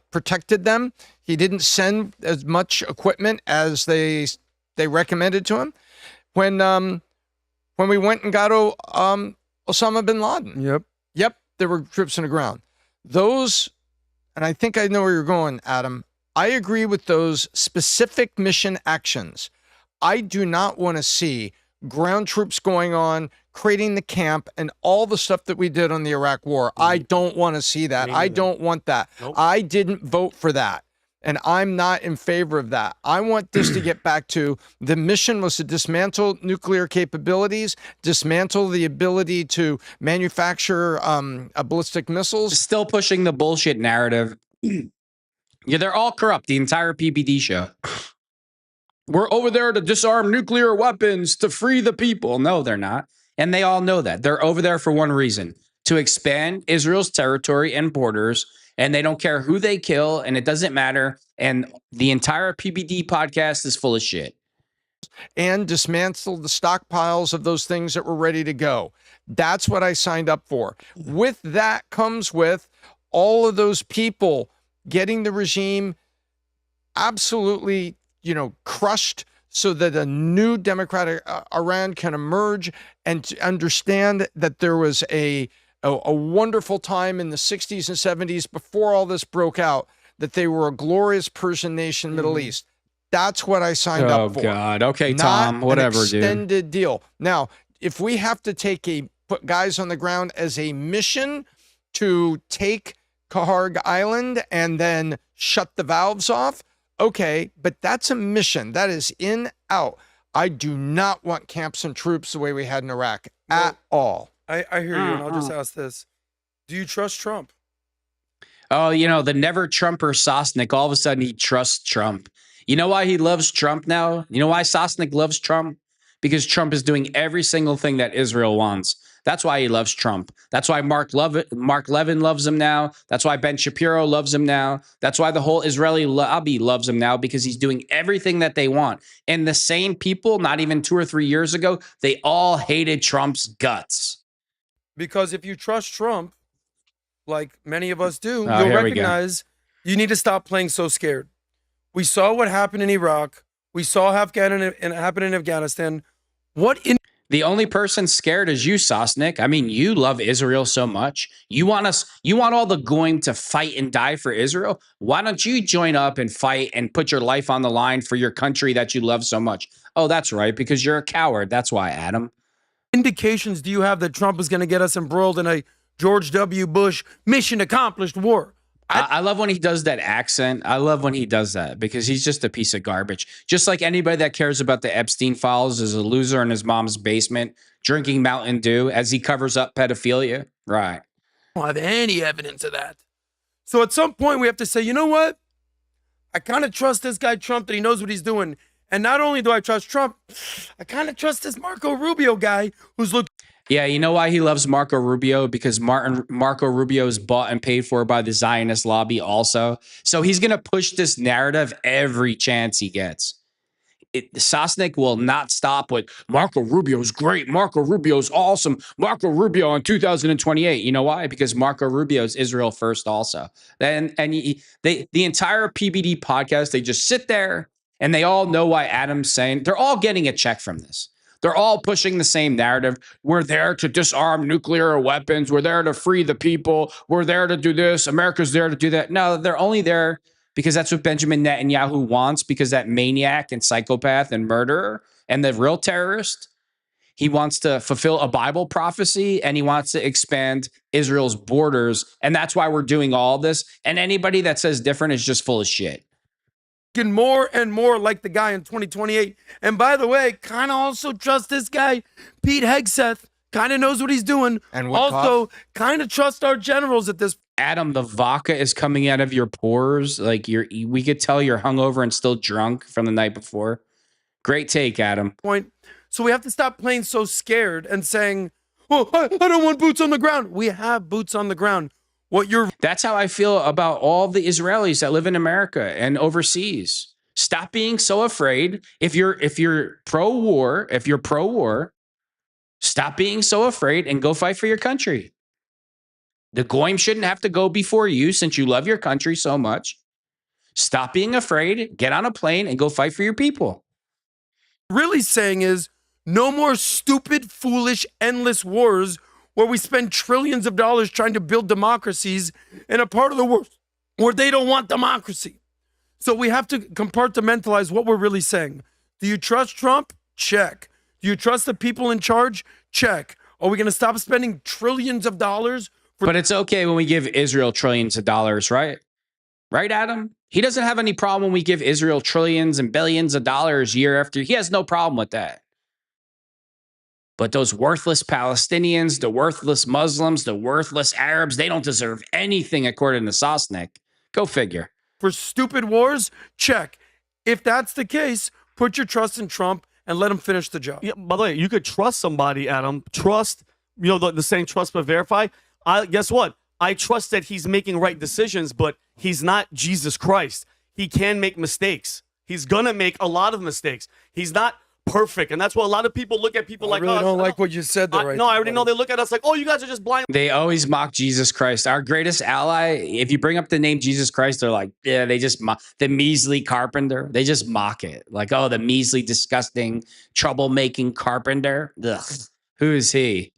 protected them. He didn't send as much equipment as they recommended to him. When we went and got Osama bin Laden. Yep, there were troops on the ground. Those, and I think I know where you're going, Adam. I agree with those specific mission actions. I do not want to see ground troops going on, creating the camp, and all the stuff that we did on the Iraq War. I don't want to see that. I don't want that. Nope. I didn't vote for that, and I'm not in favor of that. I want this to get back to the mission was to dismantle nuclear capabilities, dismantle the ability to manufacture ballistic missiles.
Still pushing the bullshit narrative. Yeah, they're all corrupt, the entire PBD show. We're over there to disarm nuclear weapons to free the people. No, they're not. And they all know that. They're over there for one reason, to expand Israel's territory and borders. And they don't care who they kill, and it doesn't matter. And the entire PBD podcast is full of shit.
And dismantle the stockpiles of those things that were ready to go. That's what I signed up for. With that comes with all of those people getting the regime absolutely, crushed, so that a new democratic Iran can emerge, and to understand that there was a wonderful time in the 60s and 70s before all this broke out, that they were a glorious Persian nation, Middle East. That's what I signed up for.
Oh, God. Okay, Tom, whatever,
dude. Extended deal. Now, if we have to put guys on the ground as a mission to take Kaharg Island and then shut the valves off. Okay, but that's a mission. That is in, out. I do not want camps and troops the way we had in Iraq at all.
I hear you, and I'll just ask this. Do you trust Trump?
Oh, you know, the never Trumper SOSNICK, all of a sudden he trusts Trump. You know why he loves Trump now? You know why SOSNICK loves Trump? Because Trump is doing every single thing that Israel wants. That's why he loves Trump. That's why Mark Levin loves him now. That's why Ben Shapiro loves him now. That's why the whole Israeli lobby loves him now, because he's doing everything that they want. And the same people, not even 2 or 3 years ago, they all hated Trump's guts.
Because if you trust Trump, like many of us do,
Oh,
you'll
here we
recognize you need to stop playing so scared. We saw what happened in Iraq. We saw happen in Afghanistan.
The only person scared is you, SOSNICK. I mean, you love Israel so much. You want all the goyim to fight and die for Israel. Why don't you join up and fight and put your life on the line for your country that you love so much? Oh, that's right, because you're a coward. That's why, Adam.
Indications do you have that Trump is going to get us embroiled in a George W. Bush mission accomplished war?
I love when he does that accent. I love when he does that because he's just a piece of garbage. Just like anybody that cares about the Epstein files is a loser in his mom's basement drinking Mountain Dew as he covers up pedophilia. Right.
I don't have any evidence of that. So at some point we have to say, you know what? I kind of trust this guy Trump that he knows what he's doing. And not only do I trust Trump, I kind of trust this Marco Rubio guy who's looking.
Yeah, you know why he loves Marco Rubio? Because Marco Rubio is bought and paid for by the Zionist lobby also. So he's going to push this narrative every chance he gets. SOSNICK will not stop with Marco Rubio's great. Marco Rubio's awesome. Marco Rubio in 2028. You know why? Because Marco Rubio's Israel first also. And the entire PBD podcast, they just sit there and they all know why Adam's saying, they're all getting a check from this. They're all pushing the same narrative. We're there to disarm nuclear weapons. We're there to free the people. We're there to do this. America's there to do that. No, they're only there because that's what Benjamin Netanyahu wants, because that maniac and psychopath and murderer and the real terrorist, he wants to fulfill a Bible prophecy and he wants to expand Israel's borders. And that's why we're doing all this. And anybody that says different is just full of shit.
More and more like the guy in 2028. And by the way, kind of also trust this guy, Pete Hegseth, kind of knows what he's doing. And also kind of trust our generals at this.
Adam, the vodka is coming out of your pores. Like we could tell you're hungover and still drunk from the night before. Great take, Adam.
Point. So we have to stop playing so scared and saying, oh, I don't want boots on the ground. We have boots on the ground. That's how I feel about all the Israelis that live in America and overseas. Stop being so afraid. If you're pro-war, stop being so afraid and go fight for your country. The goyim shouldn't have to go before you since you love your country so much. Stop being afraid, get on a plane and go fight for your people. Really saying is no more stupid, foolish, endless wars where we spend trillions of dollars trying to build democracies in a part of the world where they don't want democracy. So we have to compartmentalize what we're really saying. Do you trust Trump? Check. Do you trust the people in charge? Check. Are we going to stop spending trillions of dollars?
But it's okay when we give Israel trillions of dollars, right? Right, Adam? He doesn't have any problem when we give Israel trillions and billions of dollars year after. He has no problem with that. But those worthless Palestinians, the worthless Muslims, the worthless Arabs, they don't deserve anything according to SOSNICK. Go figure.
For stupid wars? Check. If that's the case, put your trust in Trump and let him finish the job.
Yeah, by the way, you could trust somebody, Adam. Trust, the saying trust but verify. Guess what? I trust that he's making right decisions, but he's not Jesus Christ. He can make mistakes. He's going to make a lot of mistakes. He's not perfect. And that's why a lot of people look at people like us.
I don't like what you said there.
No, I already know. They look at us like, oh, you guys are just blind.
They always mock Jesus Christ. Our greatest ally, if you bring up the name Jesus Christ, they're like, yeah, they just mock the measly carpenter. They just mock it. Like, oh, the measly, disgusting, troublemaking carpenter. Ugh. Who is he?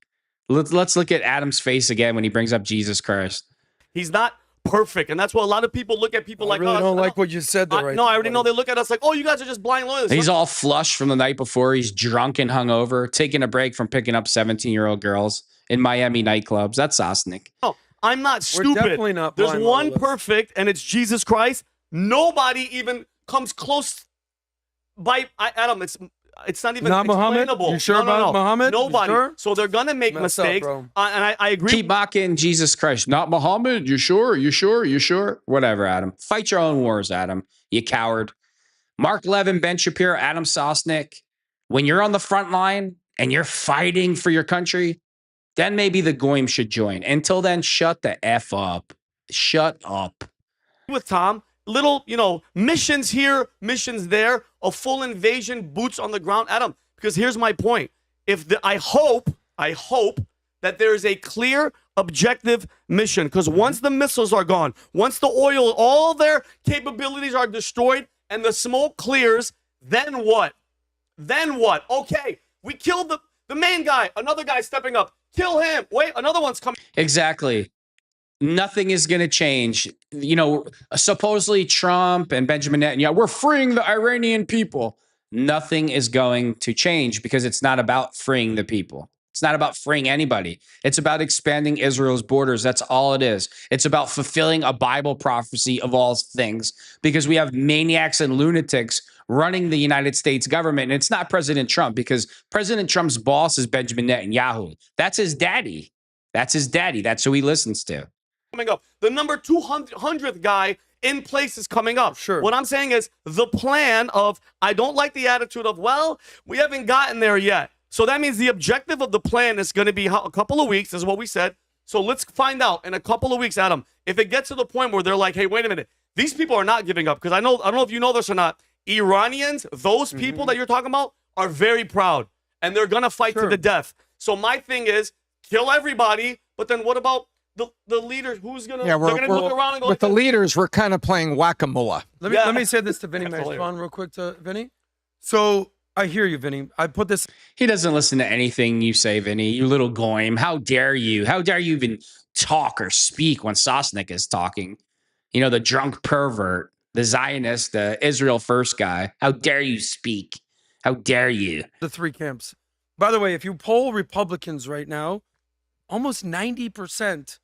Let's look at Adam's face again when he brings up Jesus Christ.
He's not perfect. And that's why a lot of people look at people like us.
I don't like what you said there.
No, I already know. They look at us like, oh, you guys are just blind loyalists.
He's all flushed from the night before. He's drunk and hungover, taking a break from picking up 17-year-old girls in Miami nightclubs. That's SOSNICK.
No, I'm not stupid.
We're definitely not
There's
blind
one
loyalists.
perfect, and it's Jesus Christ. Nobody even comes close. Adam, it's not even
Not Muhammad?
explainable.
You sure
no,
about Muhammad? You
Nobody.
sure?
So they're gonna make
Messed up,
mistakes,
bro.
and I agree.
Keep mocking Jesus Christ. Not Muhammad. You sure? You sure? You sure? Whatever, Adam. Fight your own wars, Adam. You coward. Mark Levin, Ben Shapiro, Adam Sosnick. When you're on the front line and you're fighting for your country, then maybe the goyim should join. Until then, shut the F up. Shut up.
With Tom, little, missions here, missions there, a full invasion, boots on the ground, Adam. Because here's my point: I hope that there is a clear, objective mission. Because once the missiles are gone, once the oil, all their capabilities are destroyed, and the smoke clears, then what? Then what? Okay, we killed the main guy. Another guy stepping up. Kill him. Wait, another one's coming.
Exactly. Nothing is going to change. Supposedly Trump and Benjamin Netanyahu, we're freeing the Iranian people. Nothing is going to change because it's not about freeing the people. It's not about freeing anybody. It's about expanding Israel's borders. That's all it is. It's about fulfilling a Bible prophecy of all things because we have maniacs and lunatics running the United States government. And it's not President Trump because President Trump's boss is Benjamin Netanyahu. That's his daddy. That's his daddy. That's who he listens to.
Coming up. The number 200th guy in place is coming up.
Sure.
What I'm saying is the plan of, I don't like the attitude of, well, we haven't gotten there yet. So that means the objective of the plan is going to be a couple of weeks, is what we said. So let's find out in a couple of weeks, Adam, if it gets to the point where they're like, hey, wait a minute, these people are not giving up. Because I don't know if you know this or not, Iranians, those people that you're talking about, are very proud. And they're going to fight to the death. So my thing is, kill everybody, but then what about the leaders? Who's going to they're going to look around and go,
with the leaders, we're kind of playing whack-a-mole.
Let me say this to Vinny. May I respond real quick to Vinny? So I hear you, Vinny. I put this.
He doesn't listen to anything you say, Vinny. You little goyim. How dare you? How dare you even talk or speak when Sosnick is talking? The drunk pervert, the Zionist, the Israel first guy. How dare you speak? How dare you?
The three camps. By the way, if you poll Republicans right now, almost 90%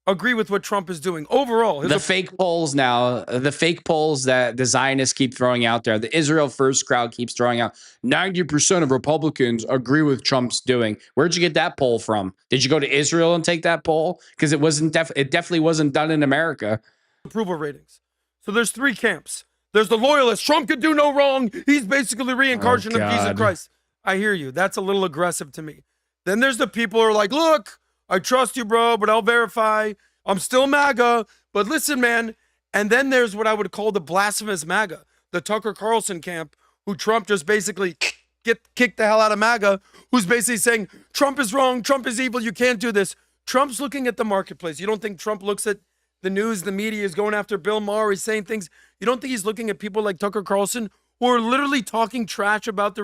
agree with what Trump is doing overall.
The fake polls now, the fake polls that the Zionists keep throwing out there, the Israel first crowd keeps throwing out, 90% of Republicans agree with Trump's doing. Where'd you get that poll from? Did you go to Israel and take that poll? Because it definitely wasn't done in America.
Approval ratings. So there's three camps. There's the loyalists. Trump could do no wrong. He's basically the reincarnation of Jesus Christ. I hear you. That's a little aggressive to me. Then there's the people who are like, look, I trust you, bro, but I'll verify. I'm still MAGA, but listen, man. And then there's what I would call the blasphemous MAGA, the Tucker Carlson camp, who Trump just basically kicked the hell out of MAGA, who's basically saying, Trump is wrong, Trump is evil, you can't do this. Trump's looking at the marketplace. You don't think Trump looks at the news, the media is going after Bill Maher, he's saying things. You don't think he's looking at people like Tucker Carlson who are literally talking trash about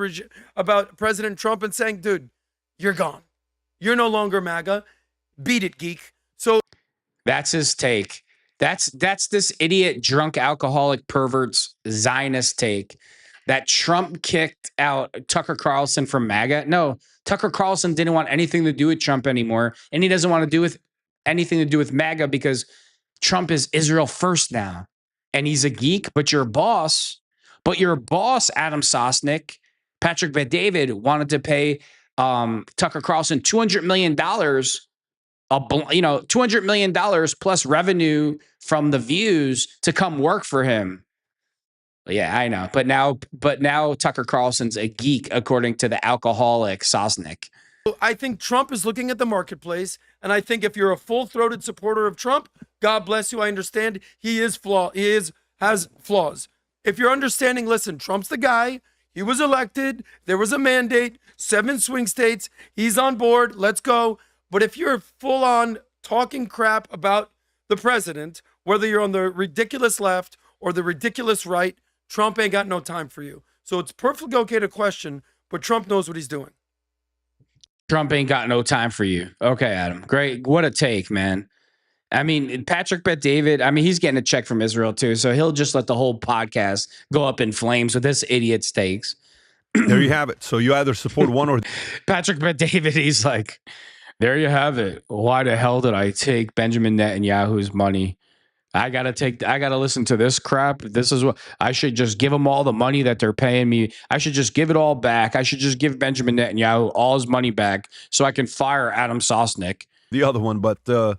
about President Trump and saying, dude, you're gone. You're no longer MAGA. Beat it, geek. So
that's his take. That's this idiot, drunk, alcoholic, pervert's Zionist take that Trump kicked out Tucker Carlson from MAGA. No, Tucker Carlson didn't want anything to do with Trump anymore, and he doesn't want to do with anything to do with MAGA because Trump is Israel first now, and he's a geek. But your boss, Adam Sosnick, Patrick Bet-David, wanted to pay Tucker Carlson $200 million. $200 million plus revenue from the views to come work for him. Yeah, I know. But now Tucker Carlson's a geek, according to the alcoholic Sosnick.
I think Trump is looking at the marketplace, and I think if you're a full-throated supporter of Trump, God bless you. I understand he has flaws. If you're understanding, listen, Trump's the guy. He was elected. There was a mandate. 7 swing states. He's on board. Let's go. But if you're full on talking crap about the president, whether you're on the ridiculous left or the ridiculous right, Trump ain't got no time for you. So it's perfectly okay to question, but Trump knows what he's doing.
Trump ain't got no time for you. Okay, Adam. Great. What a take, man. I mean, Patrick Bet-David, he's getting a check from Israel too, so he'll just let the whole podcast go up in flames with this idiot's takes.
There you have it. So you either support one or...
Patrick Bet-David, he's like... There you have it. Why the hell did I take Benjamin Netanyahu's money? I gotta listen to this crap. This is what I should just give them all the money that they're paying me. I should just give it all back. I should just give Benjamin Netanyahu all his money back so I can fire Adam SOSNICK.
The other one, but the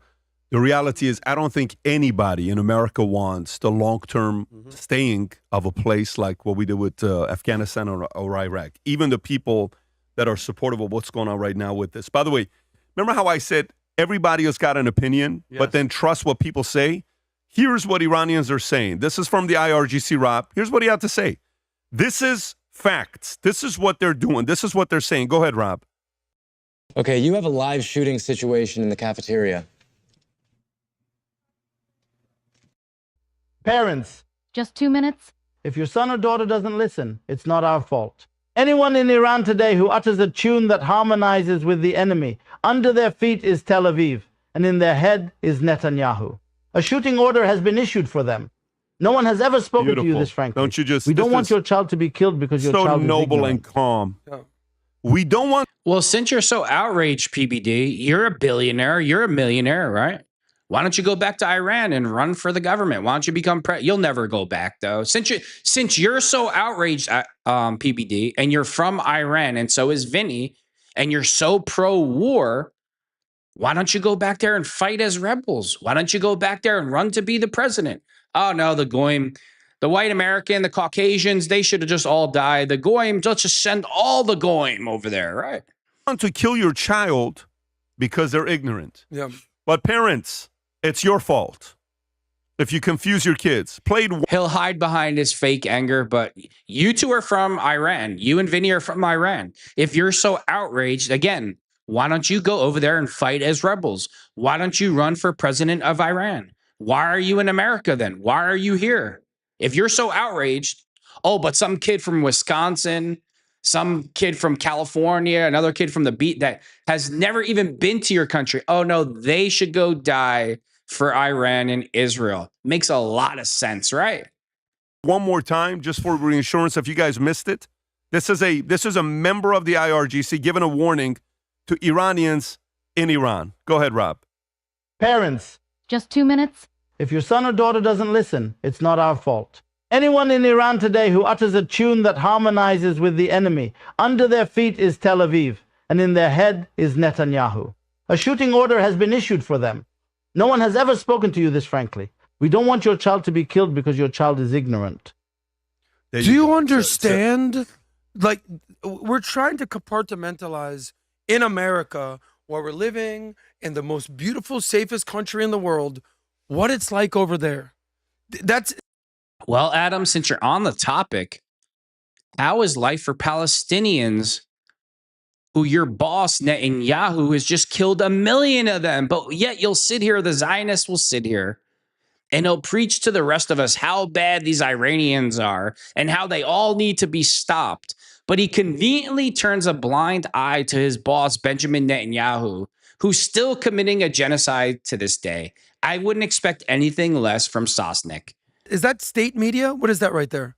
reality is I don't think anybody in America wants the long-term staying of a place like what we did with Afghanistan or Iraq. Even the people that are supportive of what's going on right now with this. By the way, remember how I said everybody has got an opinion, but then trust what people say? Here's what Iranians are saying. This is from the IRGC, Rob. Here's what he had to say. This is facts. This is what they're doing. This is what they're saying. Go ahead, Rob.
Okay, you have a live shooting situation in the cafeteria.
Parents.
Just 2 minutes?
If your son or daughter doesn't listen, it's not our fault. Anyone in Iran today who utters a tune that harmonizes with the enemy, under their feet is Tel Aviv, and in their head is Netanyahu. A shooting order has been issued for them. No one has ever spoken to you this frankly.
Don't you just?
We don't want your child to be killed because your child is
noble
ignorant.
and calm. We don't want.
Well, since you're so outraged, PBD, you're a billionaire, you're a millionaire, right? Why don't you go back to Iran and run for the government? Why don't you become You'll never go back though. Since you're so outraged, PBD, and you're from Iran, and so is Vinny, and you're so pro-war. Why don't you go back there and fight as rebels? Why don't you go back there and run to be the president? Oh, no, the Goyim, the white American, the Caucasians, they should have just all died. The Goyim, let's just send all the Goyim over there, right?
Want to kill your child because they're ignorant.
Yeah.
But parents, it's your fault if you confuse your kids.
He'll hide behind his fake anger, but you two are from Iran. You and Vinny are from Iran. If you're so outraged, again, why don't you go over there and fight as rebels? Why don't you run for president of Iran? Why are you in America then? Why are you here? If you're so outraged, oh, but some kid from Wisconsin, some kid from California, another kid from the beat that has never even been to your country. Oh, no, they should go die for Iran and Israel. Makes a lot of sense, right?
One more time, just for reinsurance, if you guys missed it. This is a member of the IRGC giving a warning to Iranians in Iran. Go ahead, Rob.
Parents.
Just 2 minutes?
If your son or daughter doesn't listen, it's not our fault. Anyone in Iran today who utters a tune that harmonizes with the enemy, under their feet is Tel Aviv, and in their head is Netanyahu. A shooting order has been issued for them. No one has ever spoken to you this frankly. We don't want your child to be killed because your child is ignorant.
Do you understand? Like, we're trying to compartmentalize in America, where we're living in the most beautiful, safest country in the world, what it's like over there. That's.
Well, Adam, since you're on the topic, how is life for Palestinians who your boss, Netanyahu, has just killed 1 million of them? But yet you'll sit here, the Zionists will sit here, and he'll preach to the rest of us how bad these Iranians are and how they all need to be stopped. But he conveniently turns a blind eye to his boss, Benjamin Netanyahu, who's still committing a genocide to this day. I wouldn't expect anything less from SOSNICK.
Is that state media? What is that right there?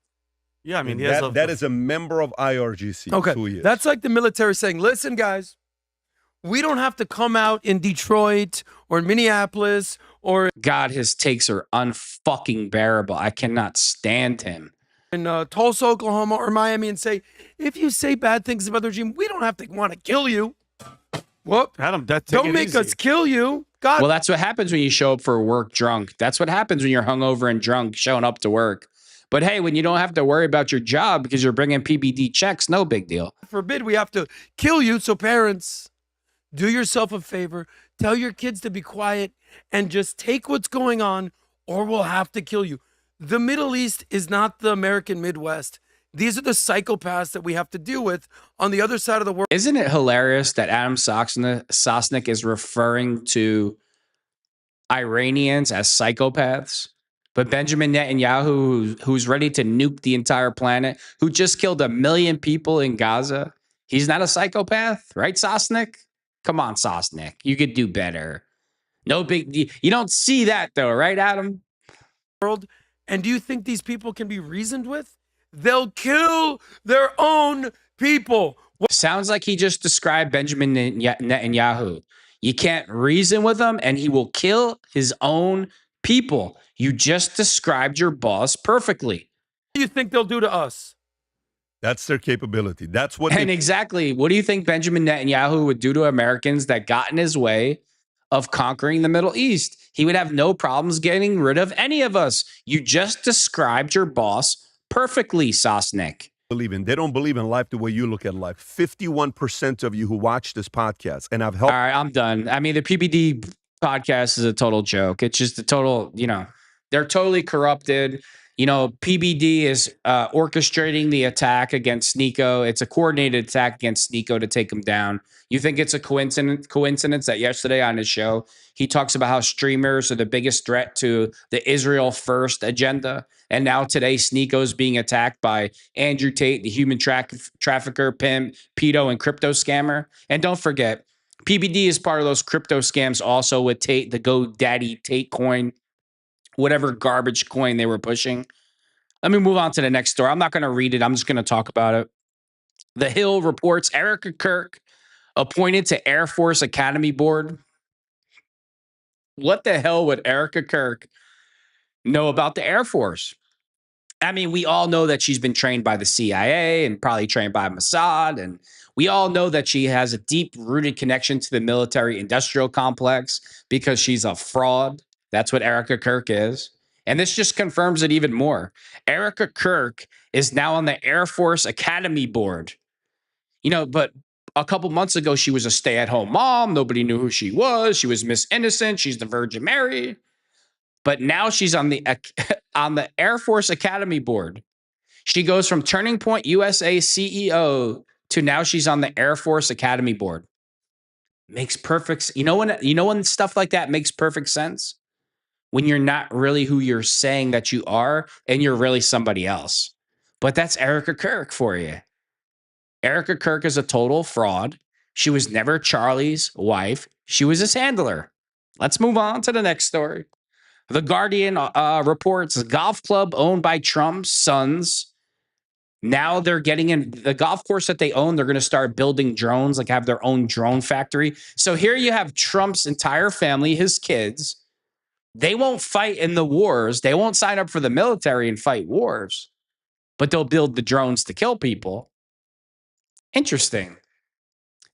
Yeah, I mean,
that is a member of IRGC.
Okay,
who he is.
that's like the military saying, listen, guys, we don't have to come out in Detroit or in Minneapolis or...
God, his takes are unfucking bearable. I cannot stand him.
In Tulsa, Oklahoma, or Miami, and say, if you say bad things about the regime, we don't have to want to kill you. Whoop.
Adam,
don't make us kill you. God.
Well, that's what happens when you show up for work drunk. That's what happens when you're hungover and drunk showing up to work. But hey, when you don't have to worry about your job because you're bringing PBD checks, no big deal.
Forbid we have to kill you. So parents, do yourself a favor. Tell your kids to be quiet and just take what's going on, or we'll have to kill you. The Middle East is not the American Midwest. These are the psychopaths that we have to deal with on the other side of the world.
Isn't it hilarious that Adam SOSNICK is referring to Iranians as psychopaths? But Benjamin Netanyahu, who's ready to nuke the entire planet, who just killed 1 million people in Gaza, he's not a psychopath, right, SOSNICK? Come on, SOSNICK. You could do better. No big deal. You don't see that, though, right, Adam?
And do you think these people can be reasoned with? They'll kill their own people.
Sounds like he just described Benjamin Netanyahu. You can't reason with him, and he will kill his own people. You just described your boss perfectly.
What do you think they'll do to us?
That's their capability. That's what
And exactly, what do you think Benjamin Netanyahu would do to Americans that got in his way of conquering the Middle East? He would have no problems getting rid of any of us. You just described your boss perfectly, SOSNICK.
believe in. They don't believe in life the way you look at life. 51% of you who watch this podcast, and I've helped.
All right, I'm done. I mean, the PBD podcast is a total joke. It's just a total, they're totally corrupted. PBD is orchestrating the attack against Sneako. It's a coordinated attack against Sneako to take him down. You think it's a coincidence that yesterday on his show, he talks about how streamers are the biggest threat to the Israel first agenda. And now today, Sneako is being attacked by Andrew Tate, the human trafficker, pimp, pedo, and crypto scammer. And don't forget, PBD is part of those crypto scams also with Tate, the GoDaddy Tate coin, whatever garbage coin they were pushing. Let me move on to the next story. I'm not going to read it. I'm just going to talk about it. The Hill reports ERIKA KIRK appointed to Air Force Academy Board. What the hell would ERIKA KIRK know about the Air Force? I mean, we all know that she's been trained by the CIA and probably trained by Mossad. And we all know that she has a deep-rooted connection to the military-industrial complex because she's a fraud. That's what ERIKA KIRK is. And this just confirms it even more. ERIKA KIRK is now on the Air Force Academy Board. But a couple months ago, she was a stay-at-home mom. Nobody knew who she was. She was Miss Innocent. She's the Virgin Mary. But now she's on the Air Force Academy Board. She goes from Turning Point USA CEO to now she's on the Air Force Academy Board. Makes perfect. When stuff like that makes perfect sense? When you're not really who you're saying that you are, and you're really somebody else. But that's ERIKA KIRK for you. ERIKA KIRK is a total fraud. She was never Charlie's wife. She was his handler. Let's move on to the next story. The Guardian reports a golf club owned by Trump's sons. Now they're getting in the golf course that they own. They're going to start building drones, like have their own drone factory. So here you have Trump's entire family, his kids. They won't fight in the wars. They won't sign up for the military and fight wars, but they'll build the drones to kill people. Interesting.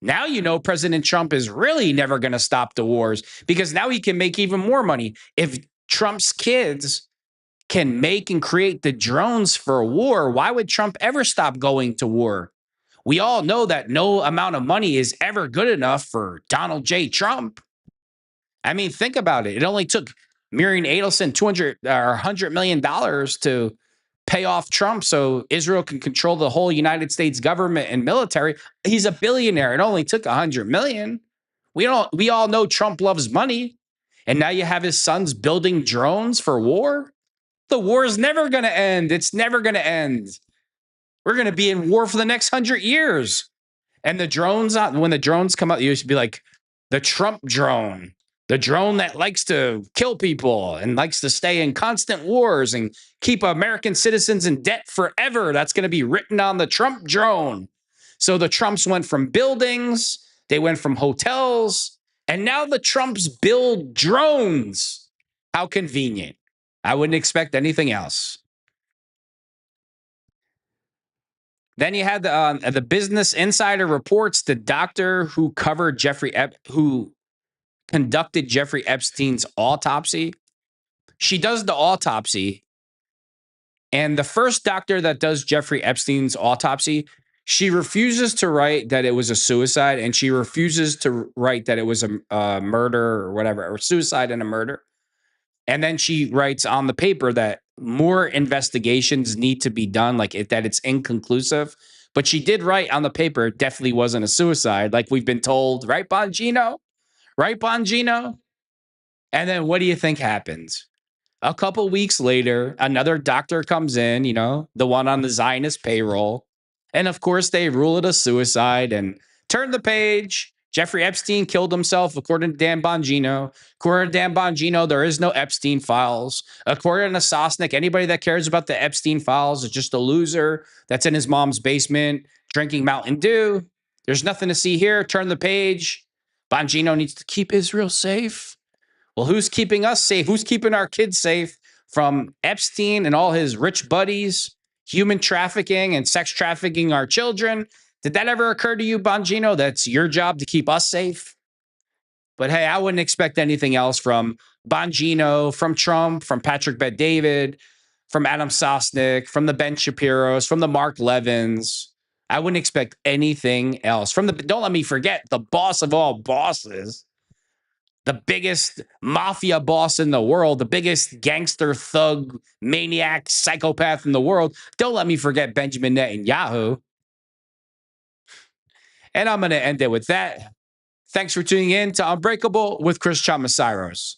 Now President Trump is really never going to stop the wars because now he can make even more money. If Trump's kids can make and create the drones for war, why would Trump ever stop going to war? We all know that no amount of money is ever good enough for Donald J. Trump. I mean, think about it. It only took Miriam Adelson $100 million to pay off Trump so Israel can control the whole United States government and military. He's a billionaire. It only took $100 million. We all know Trump loves money. And now you have his sons building drones for war. The war is never going to end. It's never going to end. We're going to be in war for the next 100 years. And the drones, when the drones come out, you used to be like the Trump drone. The drone that likes to kill people and likes to stay in constant wars and keep American citizens in debt forever. That's going to be written on the Trump drone. So the Trumps went from buildings, they went from hotels, and now the Trumps build drones. How convenient. I wouldn't expect anything else. Then you had the Business Insider reports the doctor who covered who conducted Jeffrey Epstein's autopsy. She does the autopsy, and the first doctor that does Jeffrey Epstein's autopsy, she refuses to write that it was a suicide, and she refuses to write that it was a murder or whatever, or suicide and a murder. And then she writes on the paper that more investigations need to be done, that it's inconclusive. But she did write on the paper it definitely wasn't a suicide, like we've been told, right, Bongino? Right, Bongino? And then what do you think happens? A couple weeks later, another doctor comes in, the one on the Zionist payroll. And of course, they rule it a suicide and turn the page. Jeffrey Epstein killed himself, according to Dan Bongino. According to Dan Bongino, there is no Epstein files. According to SOSNICK, anybody that cares about the Epstein files is just a loser that's in his mom's basement drinking Mountain Dew. There's nothing to see here. Turn the page. Bongino needs to keep Israel safe. Well, who's keeping us safe? Who's keeping our kids safe? from Epstein and all his rich buddies, human trafficking and sex trafficking our children. Did that ever occur to you, Bongino? That's your job to keep us safe? But hey, I wouldn't expect anything else from Bongino, from Trump, from Patrick Bet-David, from Adam Sosnick, from the Ben Shapiros, from the Mark Levins. I wouldn't expect anything else. Don't let me forget, the boss of all bosses, the biggest mafia boss in the world, the biggest gangster, thug, maniac, psychopath in the world. Don't let me forget Benjamin Netanyahu. And I'm going to end it with that. Thanks for tuning in to Unbreakable with Chris Chamasiros.